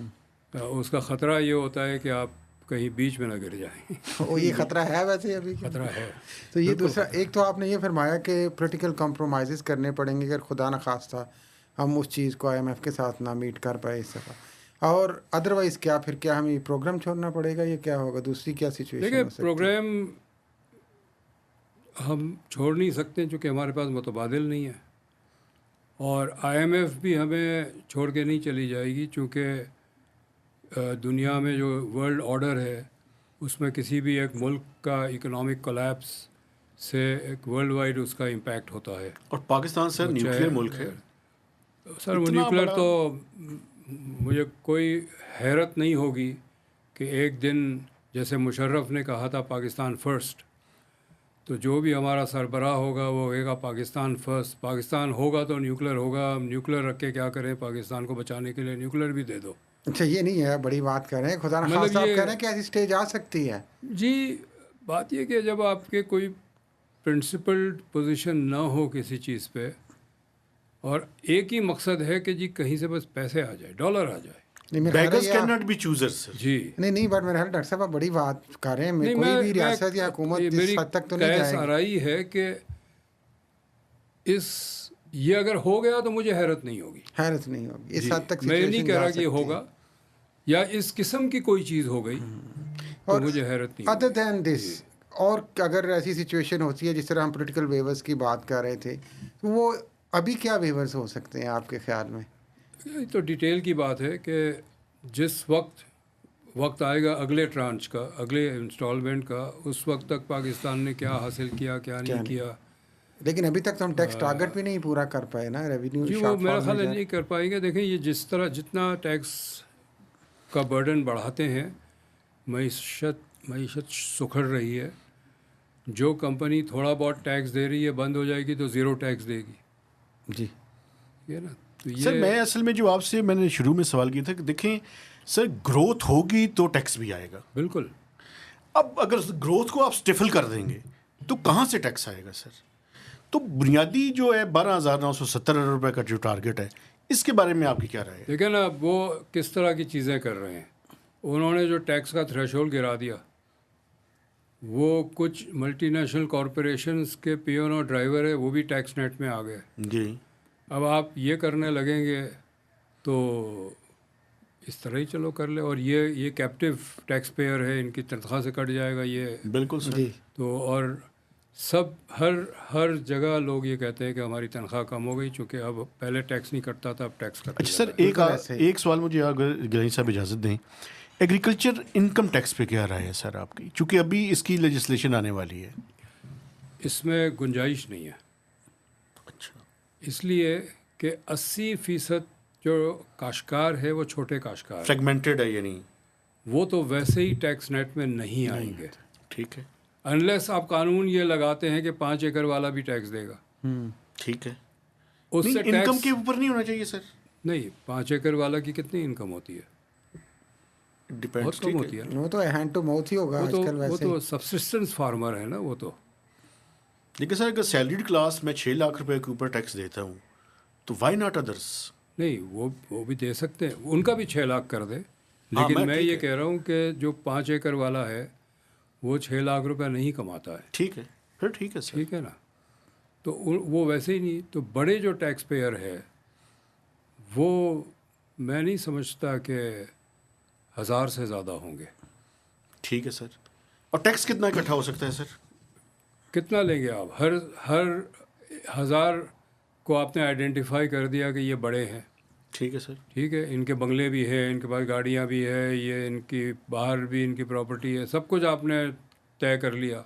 اس کا خطرہ یہ ہوتا ہے کہ آپ کہیں بیچ میں نہ گر جائیں. وہ یہ خطرہ ہے ویسے ابھی خطرہ ہے. تو یہ دوسرا ایک تو آپ نے یہ فرمایا کہ پولیٹیکل کمپرومائزز کرنے پڑیں گے اگر خدا نخواستہ ہم اس چیز کو IMF کے ساتھ نہ میٹ کر پائے اس دفعہ, اور ادروائز کیا پھر کیا ہمیں پروگرام چھوڑنا پڑے گا, یہ کیا ہوگا, دوسری کیا سچویشن؟ دیکھیں پروگرام ہم چھوڑ نہیں سکتے چونکہ ہمارے پاس متبادل نہیں ہے. اور IMF بھی ہمیں چھوڑ کے نہیں چلی جائے گی، چونکہ دنیا میں جو ورلڈ آرڈر ہے اس میں کسی بھی ایک ملک کا اکنامک کولیپس سے ایک ورلڈ وائڈ اس کا امپیکٹ ہوتا ہے. اور پاکستان سر نیوکلیئر ملک ہے سر وہ اتنا نیوکلیئر بڑا- تو مجھے کوئی حیرت نہیں ہوگی کہ ایک دن جیسے مشرف نے کہا تھا پاکستان فرسٹ، تو جو بھی ہمارا سربراہ ہوگا وہ کہے گا پاکستان فرسٹ. پاکستان ہوگا تو نیوکلیئر ہوگا. ہم نیوکلیئر رکھ کے کیا کریں؟ پاکستان کو بچانے کے لیے نیوکلیئر بھی دے دو. اچھا یہ نہیں ہے بڑی بات کر رہے ہیں، خدا مطلب نخواستہ آپ یہ- کہہ رہے ہیں کہ ایسی اسٹیج آ سکتی ہے. جی بات یہ کہ جب آپ کے کوئی پرنسپلڈ پوزیشن نہ ہو کسی چیز پہ، اور ایک ہی مقصد ہے کہ جی کہیں سے بس پیسے آ جائے، ڈالر آ جائے. نہیں میرا خیال ہے بیگرز یہ کین آپ- ناٹ بی چوزر سر. جی نہیں بٹ میرا خیال ڈاکٹر صاحب آپ بڑی بات کر رہے ہیں. نہیں، کوئی بھی میں ریاست یا حکومت اس میری حد تک تو نہیں قیاس جائے گی. آرائی ہے کہ یہ اگر ہو گیا تو مجھے حیرت نہیں ہوگی. حیرت نہیں ہوگی اس جی، حد تک میں نہیں situation کہہ جا رہا کہ یہ سکتی ہے. ہوگا، یا اس قسم کی کوئی چیز ہو گئی تو اور مجھے حیرت نہیں ادر ہوگی. دین دس، اور اگر ایسی سچویشن ہوتی ہے جس طرح ہم پولیٹیکل ویورز کی بات کر رہے تھے، تو وہ ابھی کیا ویورز ہو سکتے ہیں آپ کے خیال میں؟ یہ تو ڈیٹیل کی بات ہے کہ جس وقت آئے گا اگلے ٹرانچ کا، اگلے انسٹالمنٹ کا، اس وقت تک پاکستان نے کیا حاصل کیا، کیا نہیں کیا. لیکن ابھی تک تو ہم ٹیکس ٹارگٹ بھی نہیں پورا کر پائے نا، ریونیو جی وہ میرا خیال ہے نہیں کر پائیں گے. دیکھیں یہ جتنا ٹیکس کا برڈن بڑھاتے ہیں، معیشت سکھڑ رہی ہے. جو کمپنی تھوڑا بہت ٹیکس دے رہی ہے بند ہو جائے گی تو زیرو ٹیکس دے گی. جی ٹھیک ہے نا. تو سر یہ میں اصل میں جو آپ سے میں نے شروع میں سوال کیا تھا کہ دیکھیں سر گروتھ ہوگی تو ٹیکس بھی آئے گا. بالکل. اب اگر گروتھ کو آپ سٹیفل کر دیں گے تو کہاں سے ٹیکس آئے گا سر؟ تو بنیادی جو ہے 12,970 ارب روپے کا جو ٹارگٹ ہے، اس کے بارے میں آپ کی کیا رائے ہے؟ دیکھیں نا وہ کس طرح کی چیزیں کر رہے ہیں. انہوں نے جو ٹیکس کا تھریش ہولڈ گرا دیا، وہ کچھ ملٹی نیشنل کارپوریشنز کے پیون اور ڈرائیور ہے وہ بھی ٹیکس نیٹ میں آ گئے. جی اب آپ یہ کرنے لگیں گے تو اس طرح ہی چلو کر لے. اور یہ کیپٹیو ٹیکس پیئر ہے، ان کی تنخواہ سے کٹ جائے گا یہ. بالکل سر. جی تو اور ہر جگہ لوگ یہ کہتے ہیں کہ ہماری تنخواہ کم ہو گئی، چونکہ اب پہلے ٹیکس نہیں کٹتا تھا، اب ٹیکس کٹنے اچھا سر لگا ہے. بالکل ایسے ہی. ایک سوال مجھے اگر گلانی صاحب اجازت دیں، ایگریکلچر انکم ٹیکس پہ کیا رائے ہے سر آپ کی؟ چونکہ ابھی اس کی لیجسلیشن آنے والی ہے. اس میں گنجائش نہیں ہے، اچھا اس لیے کہ 80% جو کاشتکار ہے وہ چھوٹے کاشتکار ہیں. فریگمنٹڈ ہے یعنی. وہ تو ویسے ہی ٹیکس نیٹ میں نہیں آئیں گے، ٹھیک ہے انلیس آپ قانون یہ لگاتے ہیں کہ 5 ایکڑ والا بھی ٹیکس دے گا. ٹھیک ہے. اس سے نہیں انکم ٹیکس کے اوپر نہیں ہونا چاہیے سر. نہیں، 5 ایکڑ والا کی کتنی انکم ہوتی ہے؟ ڈیپینڈس. بہت کم ہوتی ہے. وہ تو ہینڈ ٹو ماؤتھ ہی ہوگا آج کل وہ ویسے. تو سبسسٹنس فارمر ہے نا وہ تو. لیکن سر اگر سیلریڈ کلاس میں 6 لاکھ روپے کے اوپر ٹیکس دیتا ہوں تو وائی ناٹ ادرس؟ نہیں وہ بھی دے سکتے ہیں، ان کا بھی 6 لاکھ کر دے. لیکن میں ٹھیک یہ ہے. کہہ رہا ہوں کہ جو 5 ایکڑ والا ہے وہ 6 لاکھ روپے نہیں کماتا ہے. ٹھیک ہے پھر ٹھیک ہے سر. ٹھیک ہے نا. تو وہ ویسے ہی نہیں. تو بڑے جو ٹیکس پیئر ہے وہ میں نہیں سمجھتا کہ 1000 سے زیادہ ہوں گے. ٹھیک ہے سر. اور ٹیکس کتنا اکٹھا ہو سکتا ہے سر؟ کتنا لیں گے آپ؟ ہر 1000 کو آپ نے آئیڈینٹیفائی کر دیا کہ یہ بڑے ہیں. ٹھیک ہے سر. ٹھیک ہے، ان کے بنگلے بھی ہیں، ان کے پاس گاڑیاں بھی ہے، یہ ان کی باہر بھی ان کی پراپرٹی ہے، سب کچھ آپ نے طے کر لیا.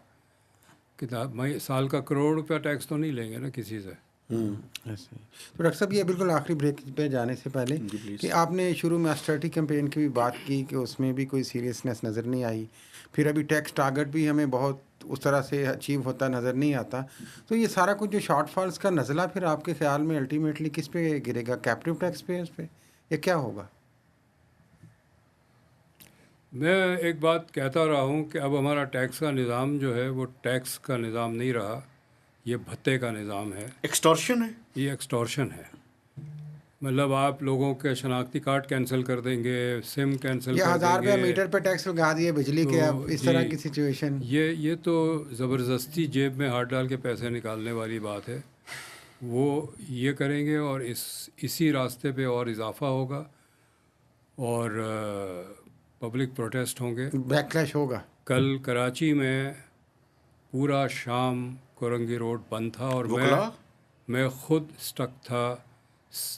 کتنا سال کا 1 کروڑ روپیہ ٹیکس تو نہیں لیں گے نا کسی سے. ایسے ہی. تو ڈاکٹر صاحب یہ بالکل آخری بریک پہ جانے سے پہلے جی پلیز. کہ آپ نے شروع میں آسٹرٹی کیمپین کی بھی بات کی کہ اس میں بھی کوئی سیریسنیس نظر نہیں آئی. پھر ابھی ٹیکس ٹارگٹ بھی ہمیں بہت اس طرح سے اچیو ہوتا نظر نہیں آتا. تو یہ سارا کچھ جو شارٹ فالس کا نزلہ پھر آپ کے خیال میں الٹیمیٹلی کس پہ گرے گا؟ کیپٹیو ٹیکس پیئرس پہ یا کیا ہوگا؟ میں ایک بات کہتا رہا ہوں کہ اب ہمارا ٹیکس کا نظام جو ہے وہ ٹیکس کا نظام نہیں رہا، یہ بھتے کا نظام ہے. ایکسٹورشن ہے. یہ ایکسٹورشن ہے. مطلب آپ لوگوں کے شناختی کارڈ کینسل کر دیں گے، سم کینسل یا کر 1000 دیں روپیہ گے. میٹر پہ ٹیکس لگا دیے بجلی کے. اب اس طرح جی، کی سچویشن یہ تو زبردستی جیب میں ہاتھ ڈال کے پیسے نکالنے والی بات ہے. وہ یہ کریں گے اور اسی راستے پہ اور اضافہ ہوگا اور پبلک پروٹیسٹ ہوں گے. بیک کلیش ہوگا. کل کراچی میں پورا شام کورنگی روڈ بند تھا اور وکلا میں خود اسٹک تھا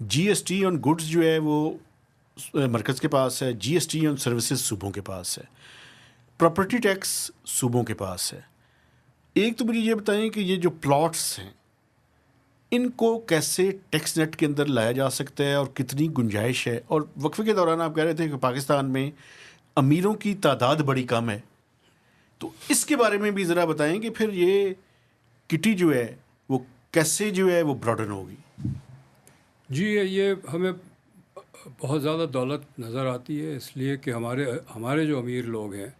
جی ایس ٹی آن گڈس جو ہے وہ مرکز کے پاس ہے, جی ایس ٹی آن سروسز صوبوں کے پاس ہے, پراپرٹی ٹیکس صوبوں کے پاس ہے. ایک تو مجھے یہ بتائیں کہ یہ جو پلاٹس ہیں ان کو کیسے ٹیکس نیٹ کے اندر لایا جا سکتا ہے اور کتنی گنجائش ہے؟ اور وقفے کے دوران آپ کہہ رہے تھے کہ پاکستان میں امیروں کی تعداد بڑی کم ہے, تو اس کے بارے میں بھی ذرا بتائیں کہ پھر یہ کٹی جو ہے وہ کیسے جو ہے وہ براڈن ہوگی. جی یہ ہمیں بہت زیادہ دولت نظر آتی ہے اس لیے کہ ہمارے جو امیر لوگ ہیں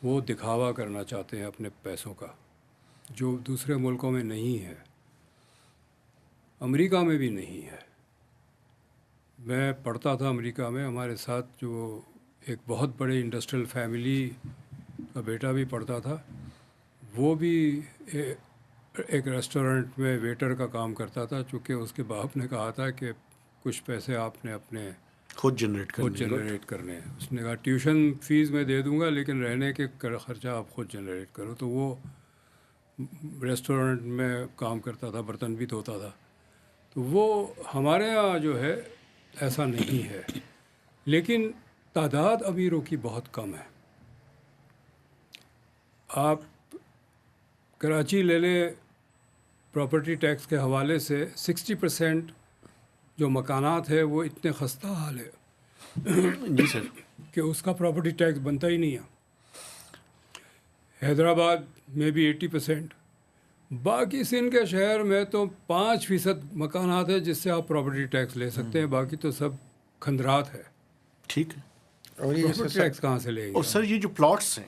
وہ دکھاوا کرنا چاہتے ہیں اپنے پیسوں کا, جو دوسرے ملکوں میں نہیں ہے, امریکہ میں بھی نہیں ہے. میں پڑھتا تھا امریکہ میں, ہمارے ساتھ جو ایک بہت بڑے انڈسٹریل فیملی کا بیٹا بھی پڑھتا تھا, وہ بھی ایک ریسٹورنٹ میں ویٹر کا کام کرتا تھا, چونکہ اس کے باپ نے کہا تھا کہ کچھ پیسے آپ نے اپنے خود جنریٹ کرنے ہیں. اس نے کہا ٹیوشن فیس میں دے دوں گا لیکن رہنے کے خرچہ آپ خود جنریٹ کرو. تو وہ ریسٹورنٹ میں کام کرتا تھا, برتن بھی دھوتا تھا. تو وہ ہمارے یہاں جو ہے ایسا نہیں ہے, لیکن تعداد امیروں کی بہت کم ہے. آپ کراچی لے لیں, پراپرٹی ٹیکس کے حوالے سے 60% جو مکانات ہے وہ اتنے خستہ حال ہے جی سر کہ اس کا پراپرٹی ٹیکس بنتا ہی نہیں ہے. حیدرآباد میں بھی 80%, باقی سندھ کے شہر میں تو 5% مکانات ہے جس سے آپ پراپرٹی ٹیکس لے سکتے ہیں, باقی تو سب کھندرات ہے. ٹھیک ہے. اور یہ پراپرٹی ٹیکس کہاں سے لیں گے؟ اور سر یہ جو پلاٹس ہیں,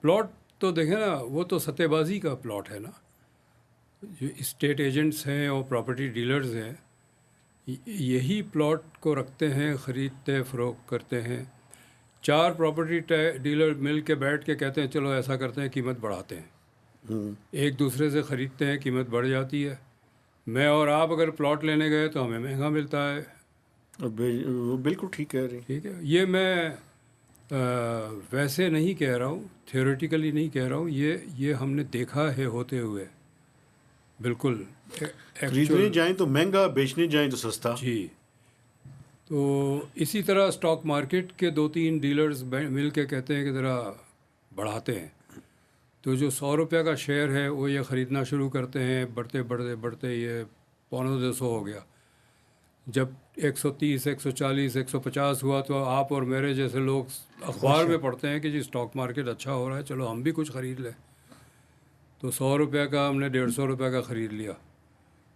پلاٹ تو دیکھیں نا, وہ تو سطح بازی کا پلاٹ ہے نا. جو اسٹیٹ ایجنٹس ہیں اور پراپرٹی ڈیلرز ہیں یہی پلاٹ کو رکھتے ہیں, خریدتے فروخت کرتے ہیں. 4 پراپرٹی ڈیلر مل کے بیٹھ کے کہتے ہیں چلو ایسا کرتے ہیں قیمت بڑھاتے ہیں, ایک دوسرے سے خریدتے ہیں, قیمت بڑھ جاتی ہے. میں اور آپ اگر پلاٹ لینے گئے تو ہمیں مہنگا ملتا ہے. وہ بالکل ٹھیک کہہ رہی ہیں. ٹھیک ہے, یہ میں ویسے نہیں کہہ رہا ہوں, تھیوریٹیکلی نہیں کہہ رہا ہوں, یہ ہم نے دیکھا ہے ہوتے ہوئے. بالکل خریدنے جائیں تو مہنگا, بیچنے جائیں تو سستا. جی. تو اسی طرح اسٹاک مارکیٹ کے 2-3 ڈیلرز مل کے کہتے ہیں کہ ذرا بڑھاتے ہیں, تو جو 100 روپے کا شیئر ہے وہ یہ خریدنا شروع کرتے ہیں, بڑھتے یہ 250 ہو گیا. جب 130, 140, 150 ہوا تو آپ اور میرے جیسے لوگ اخبار میں پڑھتے ہیں کہ جی اسٹاک مارکیٹ اچھا ہو رہا ہے, چلو ہم بھی کچھ خرید لیں. تو 100 روپے کا ہم نے 150 روپے کا خرید لیا,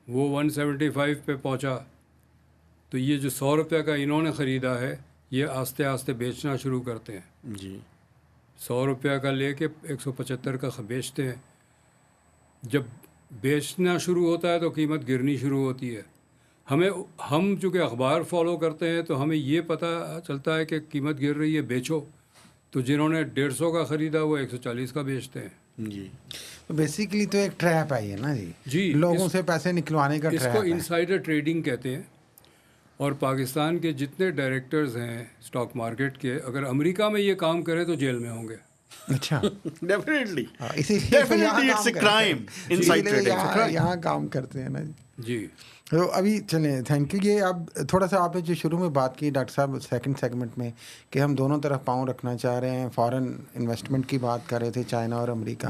وہ 175 پہ پہنچا. تو یہ جو 100 روپے کا انہوں نے خریدا ہے یہ آہستہ آہستہ بیچنا شروع کرتے ہیں. جی 100 روپے کا لے کے 175 کا بیچتے ہیں. جب بیچنا شروع ہوتا ہے تو قیمت گرنی شروع ہوتی ہے. ہم چونکہ اخبار فالو کرتے ہیں تو ہمیں یہ پتہ چلتا ہے کہ قیمت گر رہی ہے بیچو, تو جنہوں نے 150 کا خریدا وہ 140 کا بیچتے ہیں. جی بیسیکلی تو ایک ٹریپ ہے یہ نا جی, لوگوں سے پیسے نکلوانے کا اس ٹریپ کو ہے. انسائڈر ٹریڈنگ کہتے ہیں. اور پاکستان کے جتنے ڈائریکٹرز ہیں اسٹاک مارکیٹ کے, اگر امریکہ میں یہ کام کرے تو جیل میں ہوں گے. اچھا ڈیفینیٹلی اسی it's a crime inside trading. یہاں کام کرتے ہیں نا جی. تو ابھی چلیں, تھینک یو. یہ اب تھوڑا سا آپ نے جو شروع میں بات کی ڈاکٹر صاحب سیکنڈ سیگمنٹ میں کہ ہم دونوں طرف پاؤں رکھنا چاہ رہے ہیں, فارن انویسٹمنٹ کی بات کر رہے تھے, چائنا اور امریکہ.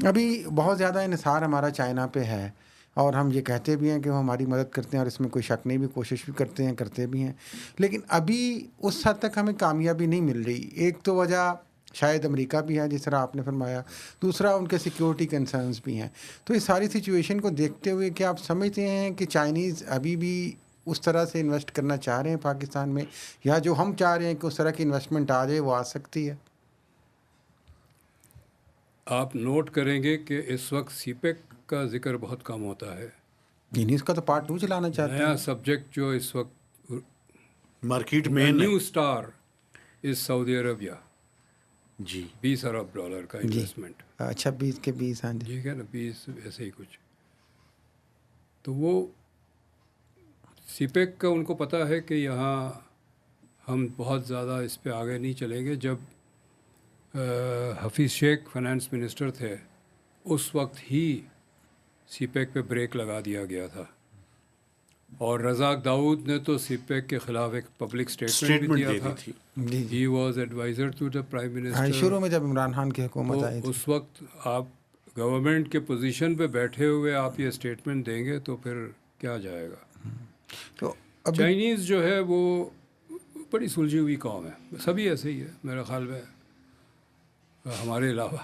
ابھی بہت زیادہ انحصار ہمارا چائنا پہ ہے, اور ہم یہ کہتے بھی ہیں کہ وہ ہماری مدد کرتے ہیں, اور اس میں کوئی شک نہیں, بھی کوشش بھی کرتے بھی ہیں, لیکن ابھی اس حد تک ہمیں کامیابی نہیں مل رہی. ایک تو وجہ شاید امریکہ بھی ہے جس طرح آپ نے فرمایا, دوسرا ان کے سیکیورٹی کنسرنز بھی ہیں. تو اس ساری سچویشن کو دیکھتے ہوئے کیا آپ سمجھتے ہیں کہ چائنیز ابھی بھی اس طرح سے انویسٹ کرنا چاہ رہے ہیں پاکستان میں, یا جو ہم چاہ رہے ہیں کہ اس طرح کی انویسٹمنٹ آ جائے وہ آ سکتی ہے؟ آپ نوٹ کریں گے کہ اس وقت سی پیک کا ذکر بہت کم ہوتا ہے. اس کا تو پارٹ 2 چلانا چاہتے ہیں. نیا سبجیکٹ جو اس وقت مارکیٹ میں new star is Saudi Arabia. جی 20 ارب ڈالر کا انویسٹمنٹ. اچھا 20 کے 20. ہاں جی ٹھیک ہے نا, 20 ایسے ہی کچھ. تو وہ سی پیک کا ان کو پتہ ہے کہ یہاں ہم بہت زیادہ اس پہ آگے نہیں چلیں گے. جب حفیظ شیخ فائنانس منسٹر تھے اس وقت ہی سی پیک پہ بریک لگا دیا گیا تھا. اور رزاق داؤد نے تو سی پیک کے خلاف ایک پبلک اسٹیٹمنٹ بھی اسٹیٹمنٹ دیا دے تھا. دی تھی. جی جی he was adviser to the prime ہاں منسٹر. شروع میں جب عمران خان کی حکومت تو آئی تھی. اس وقت آپ گورنمنٹ کے پوزیشن پہ بیٹھے ہوئے آپ یہ اسٹیٹمنٹ دیں گے تو پھر کیا جائے گا. تو ابھی چائنیز جو ہے وہ بڑی سلجھی ہوئی قوم ہے, سبھی ایسے ہی ہے میرے خیال میں ہمارے علاوہ.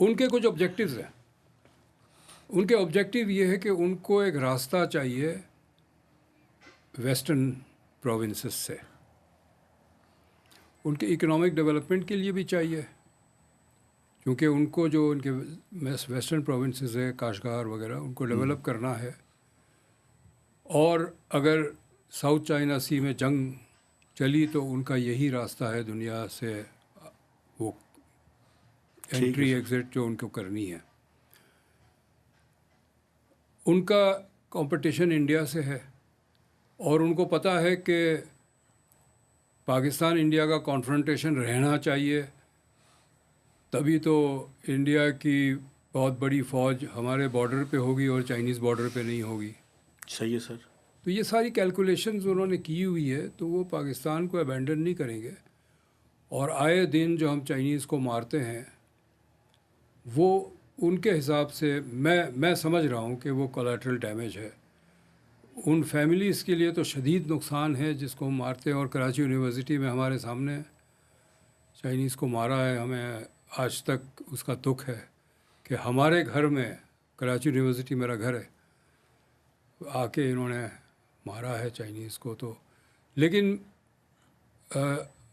ان کے کچھ آبجیکٹیوز ہیں. ان کے آبجیکٹیو یہ ہے کہ ان کو ایک راستہ چاہیے ویسٹرن پروونسز سے. ان کے اکنامک ڈیولپمنٹ کے لیے بھی چاہیے, کیونکہ ان کو جو ان کے ویسٹرن پروونسز ہے کاشغار وغیرہ ان کو ڈیولپ کرنا ہے. اور اگر ساؤتھ چائنا سی میں جنگ چلی تو ان کا یہی راستہ ہے دنیا سے وہ انٹری ایگزٹ جو ان کو کرنی ہے. ان کا کمپٹیشن انڈیا سے ہے اور ان کو پتہ ہے کہ پاکستان انڈیا کا کانفرنٹیشن رہنا چاہیے, تبھی تو انڈیا کی بہت بڑی فوج ہمارے بارڈر پہ ہوگی اور چائنیز بارڈر پہ نہیں ہوگی. صحیح ہے سر. تو یہ ساری کیلکولیشنز انہوں نے کی ہوئی ہے, تو وہ پاکستان کو ابینڈن نہیں کریں گے. اور آئے دن جو ہم چائنیز کو مارتے ہیں وہ ان کے حساب سے میں سمجھ رہا ہوں کہ وہ کولیٹرل ڈیمیج ہے. ان فیملیز کے لیے تو شدید نقصان ہے جس کو ہم مارتے ہیں. اور کراچی یونیورسٹی میں ہمارے سامنے چائنیز کو مارا ہے, ہمیں آج تک اس کا دکھ ہے کہ ہمارے گھر میں, کراچی یونیورسٹی میرا گھر ہے, آ کے انہوں نے مارا ہے چائنیز کو. تو لیکن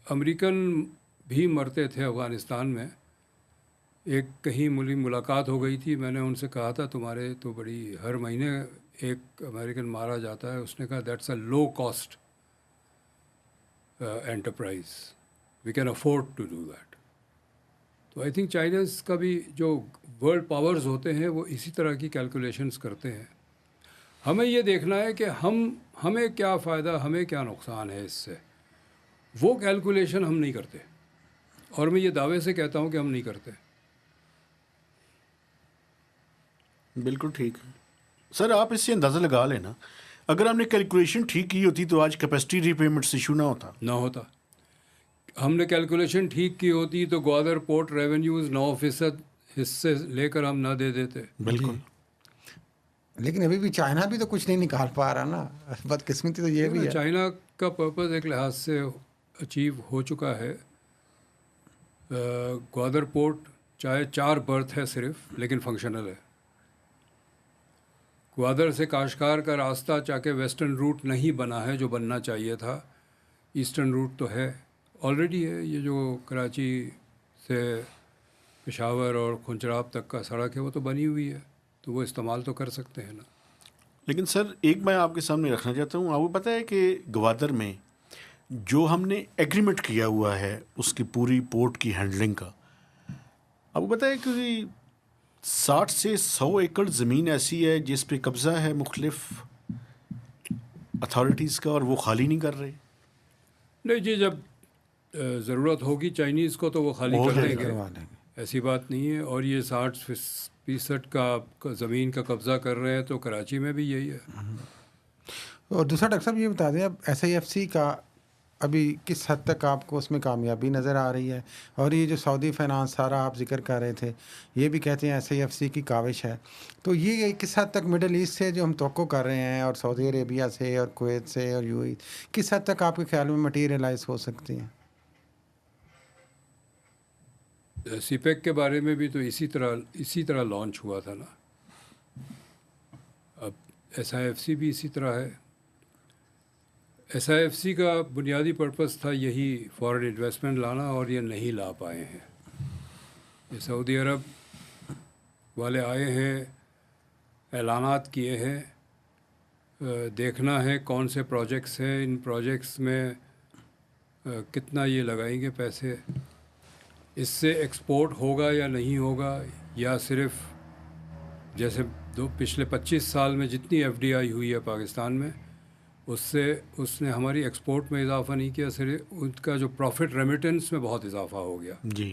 امریکن بھی مرتے تھے افغانستان میں. ایک کہیں ملاقات ہو گئی تھی, میں نے ان سے کہا تھا تمہارے تو بڑی ہر مہینے ایک امریکن مارا جاتا ہے. اس نے کہا that's a low cost enterprise, we can afford to do that. تو آئی تھنک چائنیز کا بھی جو ورلڈ پاورز ہوتے ہیں وہ اسی طرح کی کیلکولیشنز کرتے ہیں. ہمیں یہ دیکھنا ہے کہ ہمیں کیا فائدہ, ہمیں کیا نقصان ہے اس سے. وہ کیلکولیشن ہم نہیں کرتے, اور میں یہ دعوے سے کہتا ہوں کہ ہم نہیں کرتے. بالکل ٹھیک ہے سر. آپ اس سے اندازہ لگا لینا, اگر ہم نے کیلکولیشن ٹھیک کی ہوتی تو آج کیپیسٹی ری پیمنٹس ایشو نہ ہوتا. ہم نے کیلکولیشن ٹھیک کی ہوتی تو گوادر پورٹ ریونیوز 9% حصے لے کر ہم نہ دے دیتے. بالکل. لیکن ابھی بھی چائنا بھی تو کچھ نہیں نکال پا رہا نا, بدقسمتی تو یہ بھی ہے. چائنا کا پرپز ایک لحاظ سے اچیو ہو چکا ہے. گوادر پورٹ چاہے 4 برتھ ہے صرف, لیکن فنکشنل ہے. گوادر سے کاشغار کا راستہ چاہے ویسٹرن روٹ نہیں بنا ہے جو بننا چاہیے تھا, ایسٹرن روٹ تو ہے, آلریڈی ہے. یہ جو کراچی سے پشاور اور کھنچراب تک کا سڑک ہے وہ تو بنی ہوئی ہے, تو وہ استعمال تو کر سکتے ہیں نا. لیکن سر ایک میں آپ کے سامنے رکھنا چاہتا ہوں, آپ کو پتہ ہے کہ گوادر میں جو ہم نے ایگریمنٹ کیا ہوا ہے اس کی پوری پورٹ کی ہینڈلنگ کا, آپ کو پتہ ہے کہ 60 سے 100 ایکڑ زمین ایسی ہے جس پہ قبضہ ہے مختلف اتھارٹیز کا, اور وہ خالی نہیں کر رہے. نہیں جی, جب ضرورت ہوگی چائنیز کو تو وہ خالی کر دیں گے, ایسی بات نہیں ہے. اور یہ 60% کا زمین کا قبضہ کر رہے ہیں, تو کراچی میں بھی یہی ہے. اور دوسرا ڈاکٹر صاحب یہ بتا دیں, اب ایس آئی ایف سی کا ابھی کس حد تک آپ کو اس میں کامیابی نظر آ رہی ہے؟ اور یہ جو سعودی فائنانس سارا آپ ذکر کر رہے تھے, یہ بھی کہتے ہیں ایس آئی ایف سی کی کاوش ہے, تو یہ کس حد تک مڈل ایسٹ سے جو ہم توقع کر رہے ہیں, اور سعودی عربیہ سے اور کویت سے اور یو اے, کس حد تک آپ کے خیال میں مٹیریلائز ہو سکتی ہیں؟ سی پیک کے بارے میں بھی تو اسی طرح لانچ ہوا تھا نا. اب ایس آئی ایف سی بھی اسی طرح ہے. ایس آئی ایف سی کا بنیادی پرپس تھا یہی فارن انویسٹمنٹ لانا, اور یہ نہیں لا پائے ہیں. یہ سعودی عرب والے آئے ہیں, اعلانات کیے ہیں, دیکھنا ہے کون سے پروجیکٹس ہیں, ان پروجیکٹس میں کتنا یہ لگائیں گے پیسے, اس سے ایکسپورٹ ہوگا یا نہیں ہوگا, یا صرف جیسے پچھلے 25 سال میں جتنی ایف ڈی آئی ہوئی ہے پاکستان میں, اس نے ہماری ایکسپورٹ میں اضافہ نہیں کیا, صرف ان کا جو پروفٹ ریمیٹنس میں بہت اضافہ ہو گیا جی,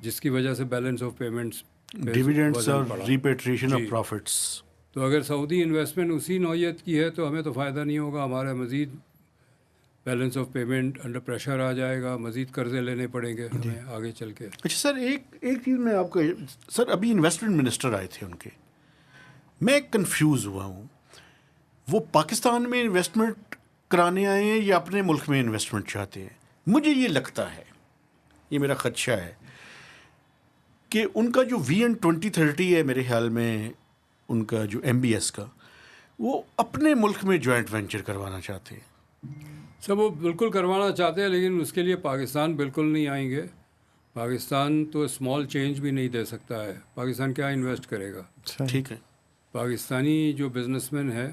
جس کی وجہ سے بیلنس آف پیمنٹس ڈیویڈنڈس اور ریپیٹریشن آف پروفٹس. تو اگر سعودی انویسٹمنٹ اسی نوعیت کی ہے تو ہمیں تو فائدہ نہیں ہوگا, ہمارا مزید balance of payment under pressure آ جائے گا, مزید قرضے لینے پڑیں گے ہمیں آگے چل کے. اچھا سر, ایک چیز میں آپ کو, سر ابھی انویسٹمنٹ منسٹر آئے تھے ان کے, میں کنفیوز ہوا ہوں, وہ پاکستان میں انویسٹمنٹ کرانے آئے ہیں یا اپنے ملک میں انویسٹمنٹ چاہتے ہیں؟ مجھے یہ لگتا ہے, یہ میرا خدشہ ہے کہ ان کا جو وی این 2030 ہے میرے خیال میں, ان کا جو ایم بی ایس کا, وہ اپنے ملک میں جوائنٹ وینچر کروانا چاہتے ہیں. سب وہ بالکل کروانا چاہتے ہیں, لیکن اس کے لیے پاکستان بالکل نہیں آئیں گے. پاکستان تو اسمال چینج بھی نہیں دے سکتا ہے. پاکستان کیا انویسٹ کرے گا؟ ٹھیک ہے, پاکستانی جو بزنس مین ہے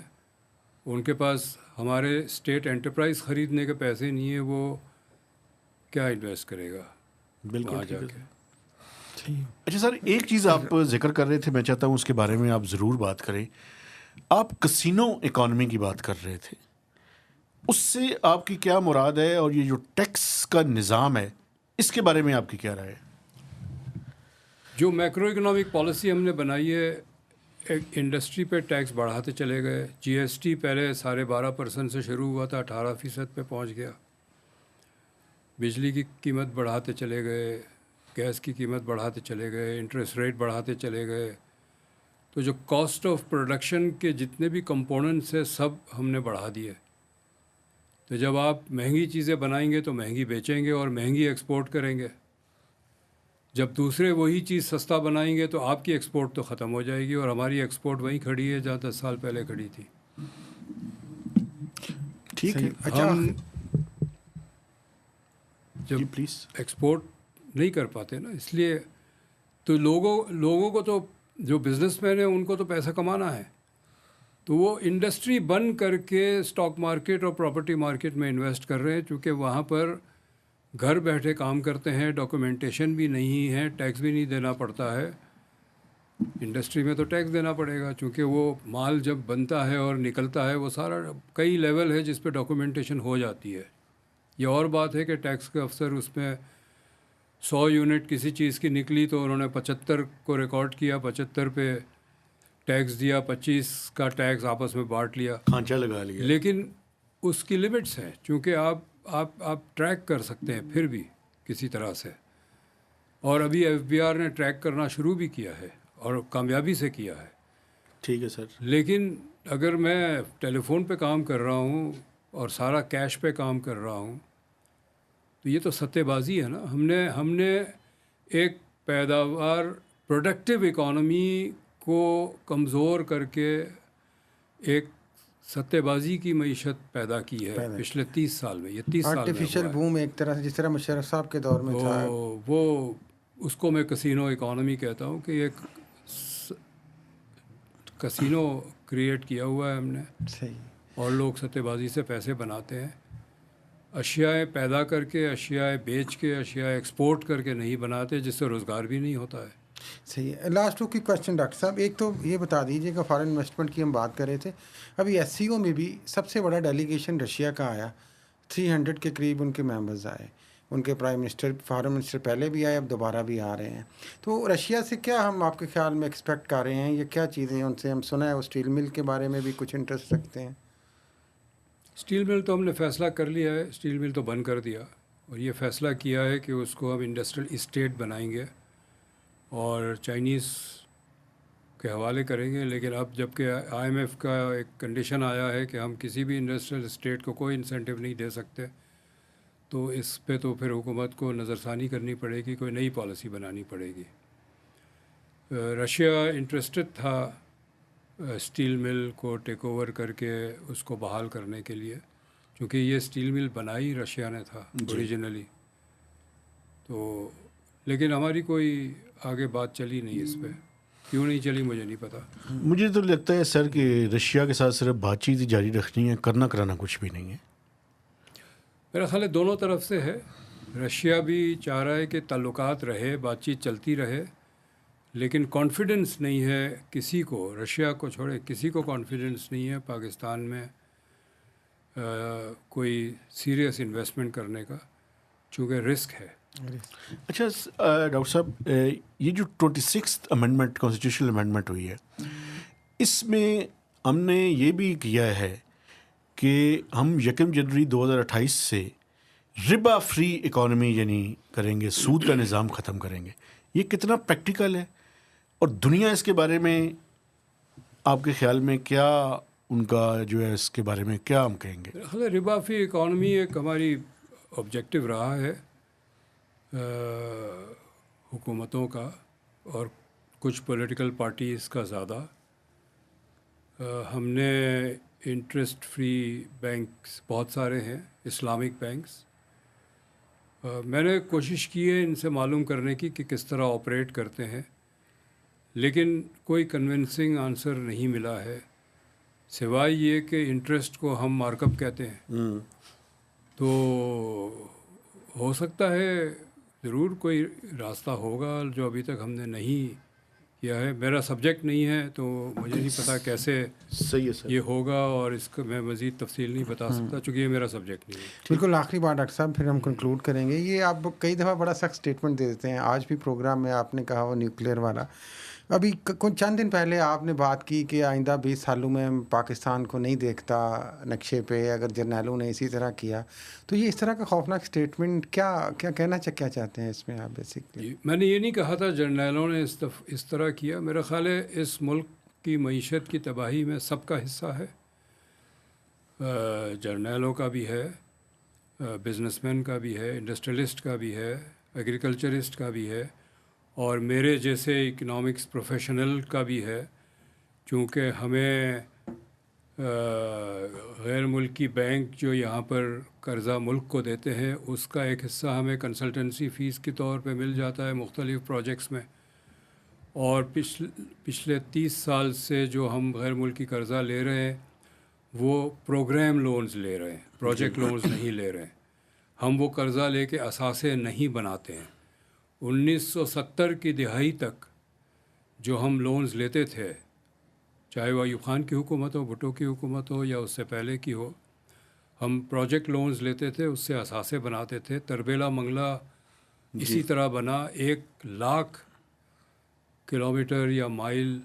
ان کے پاس ہمارے اسٹیٹ انٹرپرائز خریدنے کے پیسے نہیں ہیں, وہ کیا انویسٹ کرے گا بالکل وہاں جا کے. اچھا سر, ایک چیز آپ ذکر کر رہے تھے, میں چاہتا ہوں اس کے بارے میں آپ ضرور بات کریں. آپ کسینو اکانومی کی بات کر رہے تھے, اس سے آپ کی کیا مراد ہے, اور یہ جو ٹیکس کا نظام ہے اس کے بارے میں آپ کی کیا رائے ہے؟ جو میکرو اکنامک پالیسی ہم نے بنائی ہے, ایک انڈسٹری پہ ٹیکس بڑھاتے چلے گئے. جی ایس ٹی پہلے 12.5% سے شروع ہوا تھا, 18% پہ پہنچ گیا. بجلی کی قیمت بڑھاتے چلے گئے, گیس کی قیمت بڑھاتے چلے گئے, انٹرسٹ ریٹ بڑھاتے چلے گئے. تو جو کاسٹ آف پروڈکشن کے جتنے بھی کمپوننٹس ہیں سب ہم نے بڑھا دیے. تو جب آپ مہنگی چیزیں بنائیں گے تو مہنگی بیچیں گے اور مہنگی ایکسپورٹ کریں گے. جب دوسرے وہی چیز سستا بنائیں گے تو آپ کی ایکسپورٹ تو ختم ہو جائے گی, اور ہماری ایکسپورٹ وہیں کھڑی ہے جہاں 10 سال پہلے کھڑی تھی. ٹھیک ہے. اچھا, ہم جب جی پلیز. ایکسپورٹ نہیں کر پاتے نا, اس لیے تو لوگوں کو تو, جو بزنس مین ہیں ان کو تو پیسہ کمانا ہے, تو وہ انڈسٹری بند کر کے اسٹاک مارکیٹ اور پراپرٹی مارکیٹ میں انویسٹ کر رہے ہیں, چونکہ وہاں پر گھر بیٹھے کام کرتے ہیں, ڈاکومنٹیشن بھی نہیں ہے, ٹیکس بھی نہیں دینا پڑتا ہے. انڈسٹری میں تو ٹیکس دینا پڑے گا, چونکہ وہ مال جب بنتا ہے اور نکلتا ہے وہ سارا کئی لیول ہے جس پہ ڈاکومنٹیشن ہو جاتی ہے. یہ اور بات ہے کہ ٹیکس کے افسر اس میں 100 یونٹ کسی چیز کی نکلی تو انہوں نے 75 کو ریکارڈ کیا, 75 پہ ٹیکس دیا, 25 کا ٹیکس آپس میں بانٹ لیا, کھانچا لگا لیا. لیکن اس کی لمٹس ہیں, چونکہ آپ ٹریک کر سکتے ہیں پھر بھی کسی طرح سے. اور ابھی ایف بی آر نے ٹریک کرنا شروع بھی کیا ہے اور کامیابی سے کیا ہے. ٹھیک ہے سر. لیکن اگر میں ٹیلی فون پہ کام کر رہا ہوں اور سارا کیش پہ کام کر رہا ہوں تو یہ تو ستے بازی ہے نا. ہم نے ایک پیداوار پروڈکٹیو اکانومی کو کمزور کر کے ایک ستے بازی کی معیشت پیدا کی ہے پچھلے 30 سال میں. یہ 30 سال میں آرٹیفیشل بوم ایک طرح سے, جس طرح مشرف صاحب کے دور میں تھا. وہ اس کو میں کسینو اکانومی کہتا ہوں, کہ ایک کسینو کریٹ کیا ہوا ہے ہم نے, صحیح. اور لوگ ستے بازی سے پیسے بناتے ہیں, اشیاء پیدا کر کے, اشیاء بیچ کے, اشیاء ایکسپورٹ کر کے نہیں بناتے, جس سے روزگار بھی نہیں ہوتا ہے. صحیح ہے. لاسٹ ٹو کی کوشچن ڈاکٹر صاحب, ایک تو یہ بتا دیجیے کہ فارن انویسٹمنٹ کی ہم بات کر رہے تھے, ابھی ایس سی او میں بھی سب سے بڑا ڈیلیگیشن رشیا کا آیا, 300 کے قریب ان کے ممبرز آئے. ان کے پرائم منسٹر, فارن منسٹر پہلے بھی آئے, اب دوبارہ بھی آ رہے ہیں. تو رشیا سے کیا ہم آپ کے خیال میں ایکسپیکٹ کر رہے ہیں, یا کیا چیزیں ان سے؟ ہم سنا ہے وہ اسٹیل مل کے بارے میں بھی کچھ انٹرسٹ رکھتے ہیں. اسٹیل مل تو ہم نے فیصلہ کر لیا ہے, اسٹیل مل تو بند کر دیا, اور یہ فیصلہ کیا ہے کہ اس کو ہم انڈسٹریل اسٹیٹ بنائیں گے اور چائنیز کے حوالے کریں گے. لیکن اب جب کہ آئی ایم ایف کا ایک کنڈیشن آیا ہے کہ ہم کسی بھی انڈسٹریل اسٹیٹ کو کوئی انسینٹیو نہیں دے سکتے, تو اس پہ تو پھر حکومت کو نظر ثانی کرنی پڑے گی, کوئی نئی پالیسی بنانی پڑے گی. رشیا انٹرسٹڈ تھا اسٹیل مل کو ٹیک اوور کر کے اس کو بحال کرنے کے لیے, کیونکہ یہ اسٹیل مل بنائی رشیا نے تھا اوریجنلی. تو لیکن ہماری کوئی آگے بات چلی نہیں اس پہ, کیوں نہیں چلی مجھے نہیں پتا. مجھے تو لگتا ہے سر کہ رشیا کے ساتھ صرف بات چیت جاری رکھنی ہے, کرنا کرانا کچھ بھی نہیں ہے. میرا خیال ہے دونوں طرف سے ہے. رشیا بھی چاہ رہا ہے کہ تعلقات رہے, بات چیت چلتی رہے, لیکن کانفیڈنس نہیں ہے کسی کو, رشیا کو چھوڑے کسی کو کانفیڈنس نہیں ہے پاکستان میں کوئی سیریس انویسٹمنٹ کرنے کا, چونکہ رسک ہے. اچھا ڈاکٹر صاحب, یہ جو 26th امینڈمنٹ کانسٹیٹیوشنل امینڈمنٹ ہوئی ہے, اس میں ہم نے یہ بھی کیا ہے کہ ہم 1 جنوری 2028 سے ربا فری اکانومی یعنی کریں گے، سود کا نظام ختم کریں گے. یہ کتنا پریکٹیکل ہے اور دنیا اس کے بارے میں آپ کے خیال میں کیا ان کا جو ہے اس کے بارے میں کیا ہم کہیں گے؟ ربا فری اکانومی ایک ہماری آبجیکٹیو رہا ہے حکومتوں کا اور کچھ پولیٹیکل پارٹیز کا زیادہ. ہم نے انٹرسٹ فری بینکس بہت سارے ہیں، اسلامک بینکس. میں نے کوشش کی ہے ان سے معلوم کرنے کی کہ کس طرح آپریٹ کرتے ہیں، لیکن کوئی کنونسنگ آنسر نہیں ملا ہے سوائے یہ کہ انٹرسٹ کو ہم مارک اپ کہتے ہیں. تو ہو سکتا ہے ضرور کوئی راستہ ہوگا جو ابھی تک ہم نے نہیں کیا ہے. میرا سبجیکٹ نہیں ہے تو مجھے نہیں پتا کیسے صحیح ہے سر. یہ ہوگا، اور اس کا میں مزید تفصیل نہیں بتا سکتا چونکہ یہ میرا سبجیکٹ نہیں ہے. بالکل آخری بات ڈاکٹر صاحب، پھر ہم کنکلوڈ کریں گے. یہ آپ کئی دفعہ بڑا سخت اسٹیٹمنٹ دے دیتے ہیں، آج بھی پروگرام میں آپ نے کہا وہ نیوکلیئر والا. ابھی چند دن پہلے آپ نے بات کی کہ آئندہ 20 سالوں میں پاکستان کو نہیں دیکھتا نقشے پہ، اگر جرنیلوں نے اسی طرح کیا تو یہ اس طرح کا خوفناک اسٹیٹمنٹ کیا کہنا کیا چاہتے ہیں اس میں آپ بیسکلی؟ میں نے یہ نہیں کہا تھا جرنیلوں نے اس طرح کیا. میرا خیال ہے اس ملک کی معیشت کی تباہی میں سب کا حصہ ہے، جرنیلوں کا بھی ہے، بزنس مین کا بھی ہے، انڈسٹریلسٹ کا بھی ہے، ایگریکلچرسٹ کا بھی ہے، اور میرے جیسے اکنامکس پروفیشنل کا بھی ہے. چونکہ ہمیں غیر ملکی بینک جو یہاں پر قرضہ ملک کو دیتے ہیں اس کا ایک حصہ ہمیں کنسلٹنسی فیس کے طور پہ مل جاتا ہے مختلف پروجیکٹس میں. اور پچھلے 30 سال سے جو ہم غیر ملکی قرضہ لے رہے ہیں وہ پروگرام لونز لے رہے ہیں، پروجیکٹ لونز نہیں لے رہے ہیں. ہم وہ قرضہ لے کے اثاثے نہیں بناتے ہیں. 1970 کی دہائی تک جو ہم لونز لیتے تھے، چاہے وہ ایوب خان کی حکومت ہو، بھٹو کی حکومت ہو یا اس سے پہلے کی ہو، ہم پروجیکٹ لونز لیتے تھے، اس سے اثاثے بناتے تھے. تربیلا منگلہ اسی طرح بنا. 1,00,000 کلومیٹر یا مائل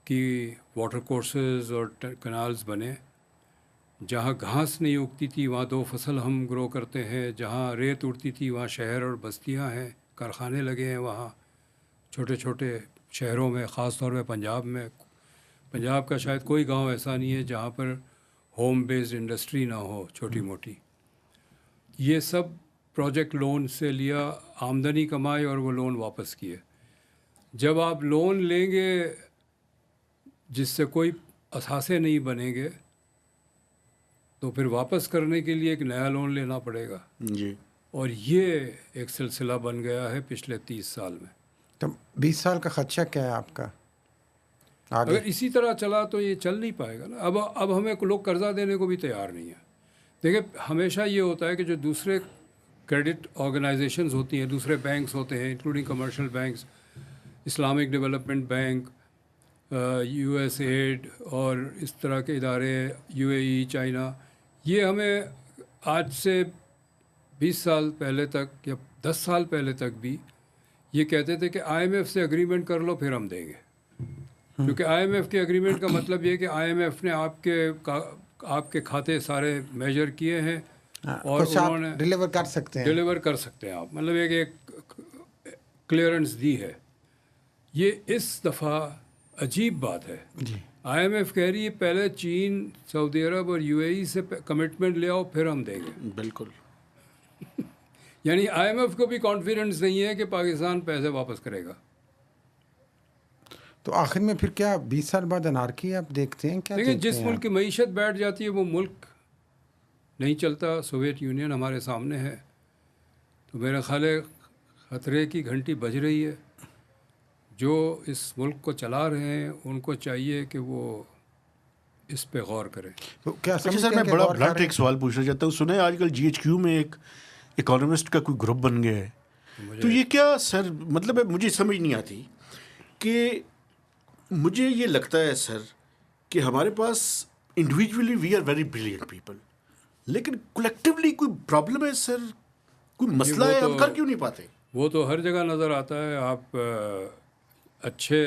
کی واٹر کورسز اور کنالز بنے. جہاں گھاس نہیں اگتی تھی وہاں 2 فصل ہم گرو کرتے ہیں. جہاں ریت اڑتی تھی وہاں شہر اور بستیاں ہیں، کارخانے لگے ہیں وہاں چھوٹے چھوٹے شہروں میں، خاص طور پہ پنجاب میں. پنجاب کا شاید کوئی گاؤں ایسا نہیں ہے جہاں پر ہوم بیسڈ انڈسٹری نہ ہو چھوٹی موٹی. یہ سب پروجیکٹ لون سے لیا، آمدنی کمائی اور وہ لون واپس کیے. جب آپ لون لیں گے جس سے کوئی اثاثے نہیں بنیں گے تو پھر واپس کرنے کے لیے ایک نیا لون لینا پڑے گا. جی. اور یہ ایک سلسلہ بن گیا ہے پچھلے 30 سال میں. تو 20 سال کا خدشہ کیا ہے آپ کا آگے؟ اگر اسی طرح چلا تو یہ چل نہیں پائے گا نا. اب ہمیں لوگ قرضہ دینے کو بھی تیار نہیں ہیں. دیکھیں ہمیشہ یہ ہوتا ہے کہ جو دوسرے کریڈٹ آرگنائزیشنز ہوتی ہیں، دوسرے بینکس ہوتے ہیں including commercial banks, Islamic development bank, U S aid اور اس طرح کے ادارے، UAE، چائنا، یہ ہمیں آج سے 20 سال پہلے تک یا 10 سال پہلے تک بھی یہ کہتے تھے کہ IMF سے اگریمنٹ کر لو پھر ہم دیں گے. کیونکہ IMF کے اگریمنٹ کا مطلب یہ کہ IMF نے آپ کے کھاتے سارے میجر کیے ہیں اور انہوں نے ڈیلیور کر سکتے ہیں آپ، مطلب ایک کلیئرنس دی ہے. یہ اس دفعہ عجیب بات ہے. IMF کہہ رہی ہے پہلے چین، سعودی عرب اور UAE سے کمٹمنٹ لے آؤ پھر ہم دیں گے. بالکل. یعنی IMF کو بھی کانفیڈنس نہیں ہے کہ پاکستان پیسے واپس کرے گا. تو آخر میں پھر کیا 20 سال بعد انارکی آپ دیکھتے ہیں کیا؟ لیکن جس ملک کی معیشت بیٹھ جاتی ہے وہ ملک نہیں چلتا. سوویت یونین ہمارے سامنے ہے تو میرا خیال ہے خطرے کی گھنٹی بج رہی ہے. جو اس ملک کو چلا رہے ہیں ان کو چاہیے کہ وہ اس پہ غور کریں. کیا سر میں بڑا بلنٹ ایک سوال پوچھنا چاہتا ہوں. سنا ہے آج کل GHQ میں ایک اکانومسٹ کا کوئی گروپ بن گیا ہے، تو یہ کیا سر مطلب ہے؟ مجھے سمجھ نہیں آتی کہ مجھے یہ لگتا ہے سر کہ ہمارے پاس individually we are very brilliant people, لیکن کولیکٹیولی کوئی پرابلم ہے سر، کوئی مسئلہ ہے، ہم کر کیوں نہیں پاتے؟ وہ تو ہر جگہ نظر آتا ہے. آپ اچھے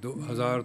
2000